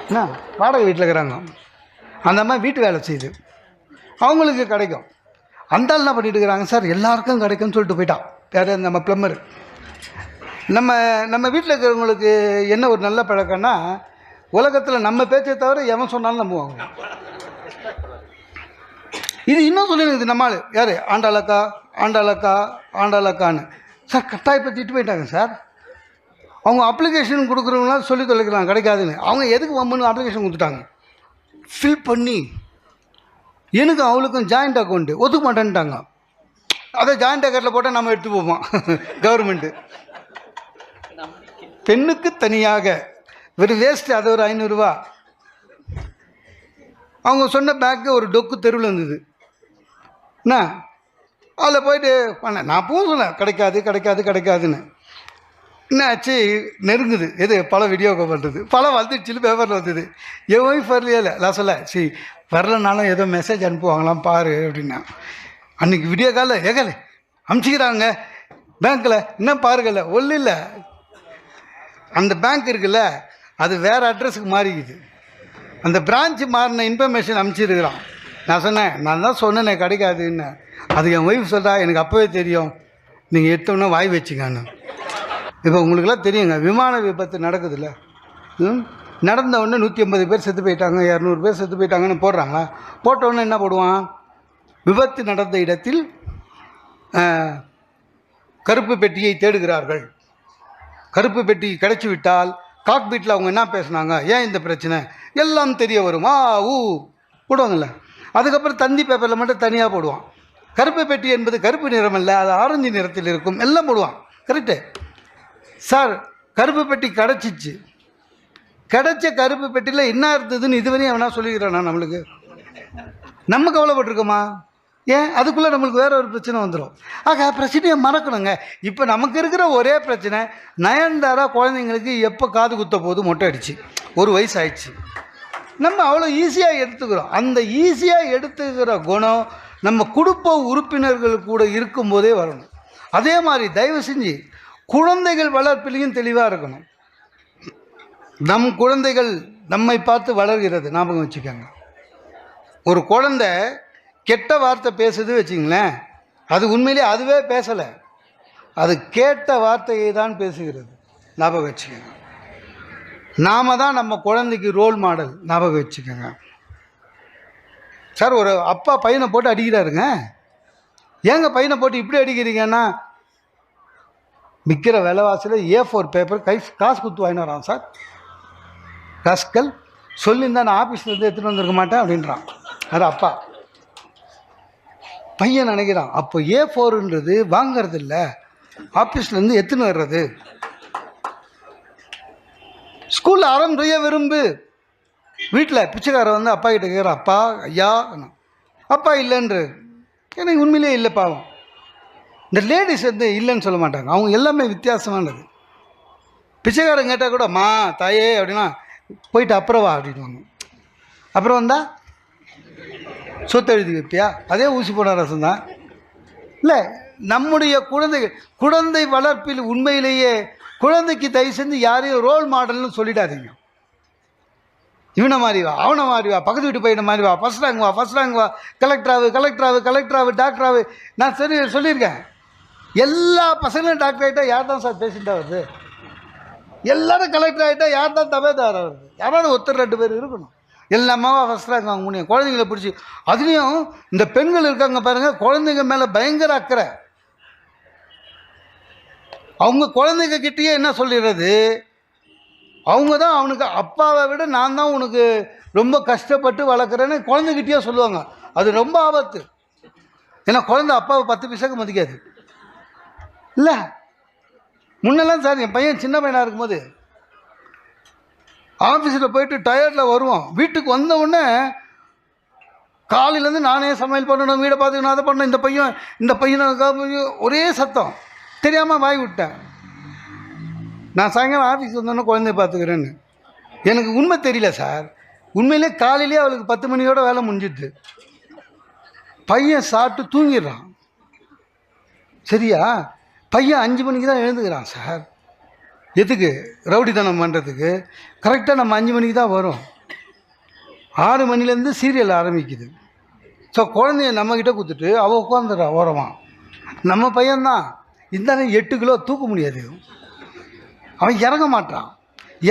S2: என்ன வாடகை வீட்டில் இருக்கிறாங்க, அந்த மாதிரி வீட்டு வேலை செய்யுது, அவங்களுக்கு கிடைக்கும். அந்த ஆள் என்ன பண்ணிட்டு இருக்கிறாங்க, சார் எல்லாருக்கும் கிடைக்கும்னு சொல்லிட்டு போயிட்டான். யார்? நம்ம ப்ளம்மரு. நம்ம வீட்டில் இருக்கிறவங்களுக்கு என்ன ஒரு நல்ல பழக்கம்னா, உலகத்தில் நம்ம பேச்சை தவிர எவன் சொன்னாலும் நம்புவாங்க. இது இன்னும் சொல்லிடுது நம்மால், யார்? ஆண்டாளக்கான்னு. சார் கட்டாயப்படுத்திட்டு போயிட்டாங்க சார். அவங்க அப்ளிகேஷன் கொடுக்குறவங்களாம் சொல்லி தொலைக்கிறாங்க கிடைக்காதுன்னு. அவங்க எதுக்கு வம்புன்னு அப்ளிகேஷன் கொடுத்துட்டாங்க, ஃபில் பண்ணி. எனக்கு அவளுக்கும் ஜாயிண்ட் அக்கௌண்ட்டு ஒத்துக்க மாட்டேன்ட்டாங்க. அதை ஜாயிண்ட் அக்கௌண்ட்டில் போட்டால் நம்ம எடுத்து போவோம் கவர்மெண்ட்டு. பெண்ணுக்கு தனியாக வெறும் வேஸ்ட்டு, அது ஒரு 500 ரூபா. அவங்க சொன்ன பேக்கு ஒரு டொக்கு தெருவில் இருந்தது. என்ன அதில் போயிட்டு பண்ணேன். நான் பூவும் சொன்னேன் கிடைக்காது கிடைக்காது கிடைக்காதுன்னு. என்ன ஆச்சு, நெருங்குது எது பழம் வீடியோக்கு பண்ணுறது, பழம் வந்துடுச்சு, பேப்பரில் வந்தது. என் ஒய்ஃப் வரலையே இல்லை, நான் சொல்ல சரி வரலனாலும் ஏதோ மெசேஜ் அனுப்புவாங்களாம் பாரு அப்படின்னா. அன்றைக்கி வீடியோ காலில் ஏகலை அனுப்பிச்சிக்கிறாங்க பேங்க்கில், இன்னும் பாருங்கல்ல ஒன்றும் இல்லை. அந்த பேங்க் இருக்குல்ல அது வேறு அட்ரஸுக்கு மாறிக்குது. அந்த பிரான்ச்சு மாறின இன்ஃபர்மேஷன் அனுப்பிச்சிருக்கிறான். நான் சொன்னேன், நான் தான் சொன்னேனே கிடைக்காதுன்னு. அது என் ஒய்ஃப் சொல்கிறா, எனக்கு அப்போவே தெரியும், நீங்கள் எடுத்தோன்னே வாய் வச்சுங்கன்னு. இப்போ உங்களுக்கெல்லாம் தெரியுங்க, விமான விபத்து நடக்குதுல்ல, நடந்த உடனே 150 பேர் செத்து போயிட்டாங்க, 200 பேர் செத்து போயிட்டாங்கன்னு போடுறாங்களா? போட்டவுடனே என்ன போடுவான், விபத்து நடந்த இடத்தில் கருப்பு பெட்டியை தேடுகிறார்கள். கருப்பு பெட்டி கிடைச்சி விட்டால் காக்பீட்டில் அவங்க என்ன பேசுனாங்க, ஏன் இந்த பிரச்சனை எல்லாம் தெரிய வரும். போடுவாங்கல்ல. அதுக்கப்புறம் தந்தி பேப்பரில் மட்டும் தனியாக போடுவான். கருப்பு பெட்டி என்பது கருப்பு நிறம் அல்ல, அது ஆரஞ்சு நிறத்தில் இருக்கும், எல்லாம் போடுவான். Correct sir. கருப்பு பெட்டி கிடச்சிச்சு, கிடைச்ச கருப்பு பெட்டியில் என்ன இருந்ததுன்னு இதுவரையும் அவனா சொல்லிக்கிறானா? நம்மளுக்கு நம்ம கவலைப்பட்டிருக்கோமா? ஏன் அதுக்குள்ளே நம்மளுக்கு வேற ஒரு பிரச்சனை வந்துடும். ஆக பிரச்சனையை மறக்கணுங்க. இப்போ நமக்கு இருக்கிற ஒரே பிரச்சனை, நயன்தாரா குழந்தைங்களுக்கு எப்போ காது குத்த போது மொட்டை அடிச்சு 1 வயசு ஆயிடுச்சு. நம்ம அவ்வளோ ஈஸியாக எடுத்துக்கிறோம். அந்த ஈஸியாக எடுத்துக்கிற குணம் நம்ம குடும்ப உறுப்பினர்கள் கூட இருக்கும்போதே வரணும். அதே மாதிரி தயவு செஞ்சு குழந்தைகள் வளர்ப்பிலையும் தெளிவாக இருக்கணும். நம் குழந்தைகள் நம்மை பார்த்து வளர்கிறது, ஞாபகம் வச்சுக்கோங்க. ஒரு குழந்தை கெட்ட வார்த்தை பேசுது வச்சுங்களேன், அது உண்மையிலே அதுவே பேசலை, அது கேட்ட வார்த்தையை தான் பேசுகிறது, ஞாபகம் வச்சுக்கோங்க. நாம தான் நம்ம குழந்தைக்கு ரோல் மாடல், ஞாபகம் வச்சுக்கோங்க. சார் ஒரு அப்பா பையனை போட்டு அடிக்கிறாருங்க. ஏங்க பையனை போட்டு இப்படி அடிக்கிறீங்கன்னா, விற்கிற விலைவாசியில் A4 பேப்பர் காசு கொடுத்து வாங்கிட்டு வரான் சார். கஸ்கல் சொல்லியிருந்தா நான் ஆஃபீஸ்லேருந்து எடுத்துகிட்டு வந்திருக்க மாட்டேன் அப்படின்றான். அது அப்பா. பையன் நினைக்கிறான் அப்போ A4ன்றது வாங்கிறது இல்லை, ஆஃபீஸ்லேருந்து எடுத்துன்னு வர்றது. ஸ்கூலில் ஆரம்பிய விரும்பு. வீட்டில் பிச்சைக்காரர் வந்து அப்பா கிட்ட கேட்குற, அப்பா ஐயா, அப்பா இல்லைன்ற. எனக்கு உண்மையிலே இல்லை பாவம். இந்த லேடிஸ் வந்து இல்லைன்னு சொல்ல மாட்டாங்க, அவங்க எல்லாமே வித்தியாசமானது. பிச்சைக்காரன் கேட்டால் கூட மா தாயே அப்படின்னா போயிட்டு அப்புறம் வா அப்படின்வாங்க. அப்புறம் வந்தால் சொத்து எழுதி வைப்பியா, அதே ஊசி போன ரசம் தான். இல்லை, நம்முடைய குழந்தை வளர்ப்பில் உண்மையிலேயே குழந்தைக்கு தயவு செஞ்சு யாரையும் ரோல் மாடல்னு சொல்லிடாதீங்க. இவனை மாதிரி வா, அவனை மாதிரி வா, பக்கத்து வீட்டு பையனை மாதிரி வா, ஃபஸ்ட் ரேங்க் வா, கலெக்டராகு டாக்டராகு. நான் சொல்லியிருக்கேன், எல்லா பசங்களும் டாக்டர் ஆகிட்டா யார் தான் சார் பேசிட்டா வருது? எல்லாரும் கலெக்டர் ஆகிட்டா யார் தான் தபேதார வருது? யாராவது ஒருத்தர் 2 பேர் இருக்கணும். எல்லாமாவா ஃபஸ்ட் ரேங்க் வாங்க முடியும்? குழந்தைங்கள பிடிச்சி, அதுலேயும் இந்த பெண்கள் இருக்காங்க பாருங்கள், குழந்தைங்க மேலே பயங்கர அக்கறை. அவங்க குழந்தைங்க கிட்டேயே என்ன சொல்லிடுறது, அவங்க தான் அவனுக்கு அப்பாவை விட நான் தான் உனக்கு ரொம்ப கஷ்டப்பட்டு வளர்க்குறேன்னு குழந்தைகிட்டயே சொல்லுவாங்க. அது ரொம்ப ஆபத்து. ஏன்னா குழந்தை அப்பாவை 10 பைசாக்கு மதிக்காது இல்லை. முன்னெல்லாம் சார் என் பையன் சின்ன பையனாக இருக்கும்போது ஆஃபீஸில் போயிட்டு டயர்டில் வருவோம், வீட்டுக்கு வந்த உடனே காலையிலேருந்து நானே சமையல் பண்ணணும், வீடை பார்த்துக்கணும், அதை பண்ணணும். இந்த பையனை ஒரே சத்தம், தெரியாமல் வாய் விட்டேன். நான் சாயங்காலம் ஆஃபீஸ் வந்தோன்னே குழந்தைய பார்த்துக்கிறேன்னு. எனக்கு உண்மை தெரியல சார். உண்மையிலே காலையிலே அவளுக்கு 10 மணியோட வேலை முடிஞ்சிடுது. பையன் சாப்பிட்டு தூங்கிடுறான். சரியா? பையன் 5 மணிக்கு தான் எழுந்துக்கிறான் சார். எதுக்கு? ரவுடித்தனம் பண்ணுறதுக்கு. கரெக்டாக நம்ம 5 மணிக்கு தான் வரும். 6 மணிலேருந்து சீரியல் ஆரம்பிக்குது. ஸோ குழந்தைய நம்மக்கிட்ட கொடுத்துட்டு அவள் உட்காந்துடுறா ஓரமாக. நம்ம பையன்தான் இருந்தாலும் 8 கிலோ தூக்க முடியாது. அவன் இறங்க மாட்டான்.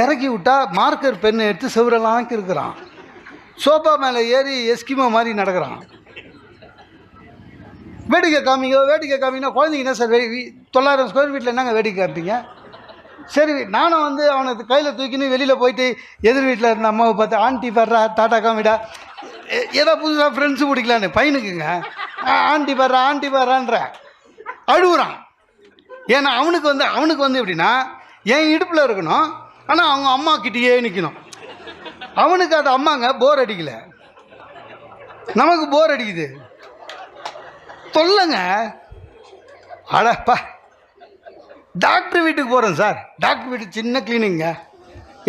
S2: இறக்கி விட்டால் மார்க்கர் பெண்ணை எடுத்து செவரெல்லாம் இருக்கிறான். சோஃபா மேலே ஏறி எஸ்கிமோ மாதிரி நடக்கிறான். வேடிக்கை காமிங்கன்னா குழந்தைங்க என்ன சார் 900 ஸ்கொயர் ஃபீட்டில் என்னங்க வேடிக்கை காமிப்பீங்க? சரி, நானும் வந்து அவனை கையில் தூக்கின்னு வெளியில் போயிட்டு எதிர் வீட்டில் இருந்த அம்மாவை பார்த்து ஆண்டி வர்றா, டாட்டா காமிடா, ஏதோ புதுசாக ஃப்ரெண்ட்ஸு பிடிக்கலான்னு பையனுக்குங்க. ஆண்டி வர்றான்ற அழுகுறான். ஏன்னா அவனுக்கு வந்து எப்படின்னா என் இடுப்பில் இருக்கணும், ஆனால் அவங்க அம்மா கிட்டேயே நிற்கணும். அவனுக்கு அது அம்மாங்க போர் அடிக்கல, நமக்கு போர் அடிக்குது. சொல்லுங்க. அடப்பா, டாக்டர் வீட்டுக்கு போகிறேன் சார், டாக்டர் வீட்டுக்கு சின்ன கிளீனிங்க,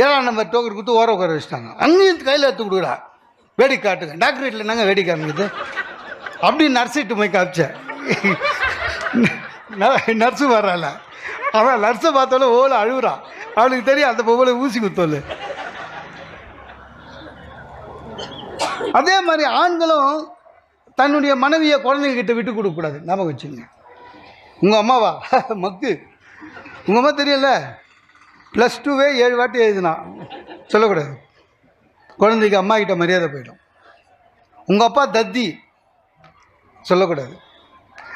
S2: 7ஆம் நம்பர் டோக்கன் கொடுத்து ஓர உட்கார வச்சுட்டாங்க. அங்கேயும் கையில் எடுத்து கொடுக்குறா, வேடிக்கை காட்டுங்க. டாக்டர் வீட்டில் என்னங்க வேடிக்கை காமிக்குது அப்படி நர்ஸிட்டு போய் காமிச்சேன். நர்ஸு வர்றாள், அவன் நர்ஸை பார்த்தாலும் ஓலை அழுகுறான். அவளுக்கு தெரியும் அந்த பொம்பளை ஊசி குத்தோல். அதே மாதிரி ஆண்களும் தன்னுடைய மனைவியை குழந்தைங்கிட்ட விட்டு கொடுக்கக்கூடாது. ஞாபகம் வச்சுங்க. உங்கள் அம்மாவா மக்கு, உங்கள் அம்மா தெரியல, +2வே 7 வாட்டி எழுதுனா சொல்லக்கூடாது. குழந்தைக்கு அம்மா கிட்ட மரியாதை போயிடும். உங்கள் அப்பா தத்தி சொல்லக்கூடாது.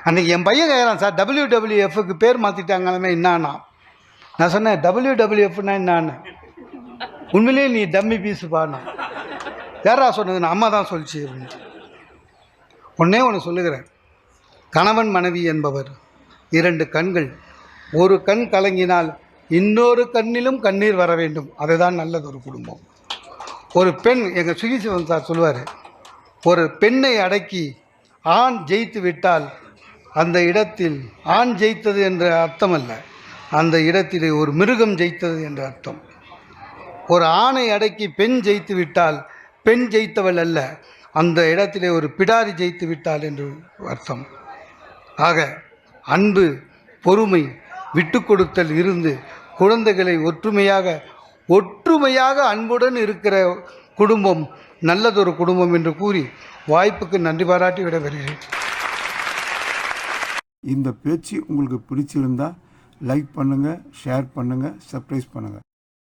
S2: அன்றைக்கி என் பையன் கேட்குறான், சார் WWFக்கு பேர் மாற்றிட்டாங்களாமே என்னான்னா. நான் சொன்னேன் WWFனா என்னான்னு. உண்மையிலேயே நீ டம்மி பீஸு பாடினா. யாரா சொன்னது? நான் அம்மா தான் சொல்லிச்சு அப்படின்ட்டு. ஒன்றே ஒன்று சொல்லுகிறேன், கணவன் மனைவி என்பவர் 2 கண்கள். ஒரு கண் கலங்கினால் இன்னொரு கண்ணிலும் கண்ணீர் வர வேண்டும். அதுதான் நல்லது ஒரு குடும்பம். ஒரு பெண், எங்கள் சுகிசிவன் சார் சொல்லுவார், ஒரு பெண்ணை அடக்கி ஆண் ஜெயித்து விட்டால் அந்த இடத்தில் ஆண் ஜெயித்தது என்ற அர்த்தம் அல்ல, அந்த இடத்திலே ஒரு மிருகம் ஜெயித்தது என்ற அர்த்தம். ஒரு ஆணை அடக்கி பெண் ஜெயித்து விட்டால் பெண் ஜெயித்தவள் அல்ல, அந்த இடத்திலே ஒரு பிடாரி ஜெயித்து விட்டாள் என்று அர்த்தம். ஆக அன்பு, பொறுமை, விட்டு கொடுத்தல் இருந்து குழந்தைகளை ஒற்றுமையாக அன்புடன் இருக்கிற குடும்பம் நல்லதொரு குடும்பம் என்று கூறி வாய்ப்புக்கு நன்றி பாராட்டி விட வருகிறேன்.
S1: இந்த பேச்சு உங்களுக்கு பிடிச்சிருந்தா லைக் பண்ணுங்கள், ஷேர் பண்ணுங்கள், சப்ஸ்கிரைப் பண்ணுங்கள்.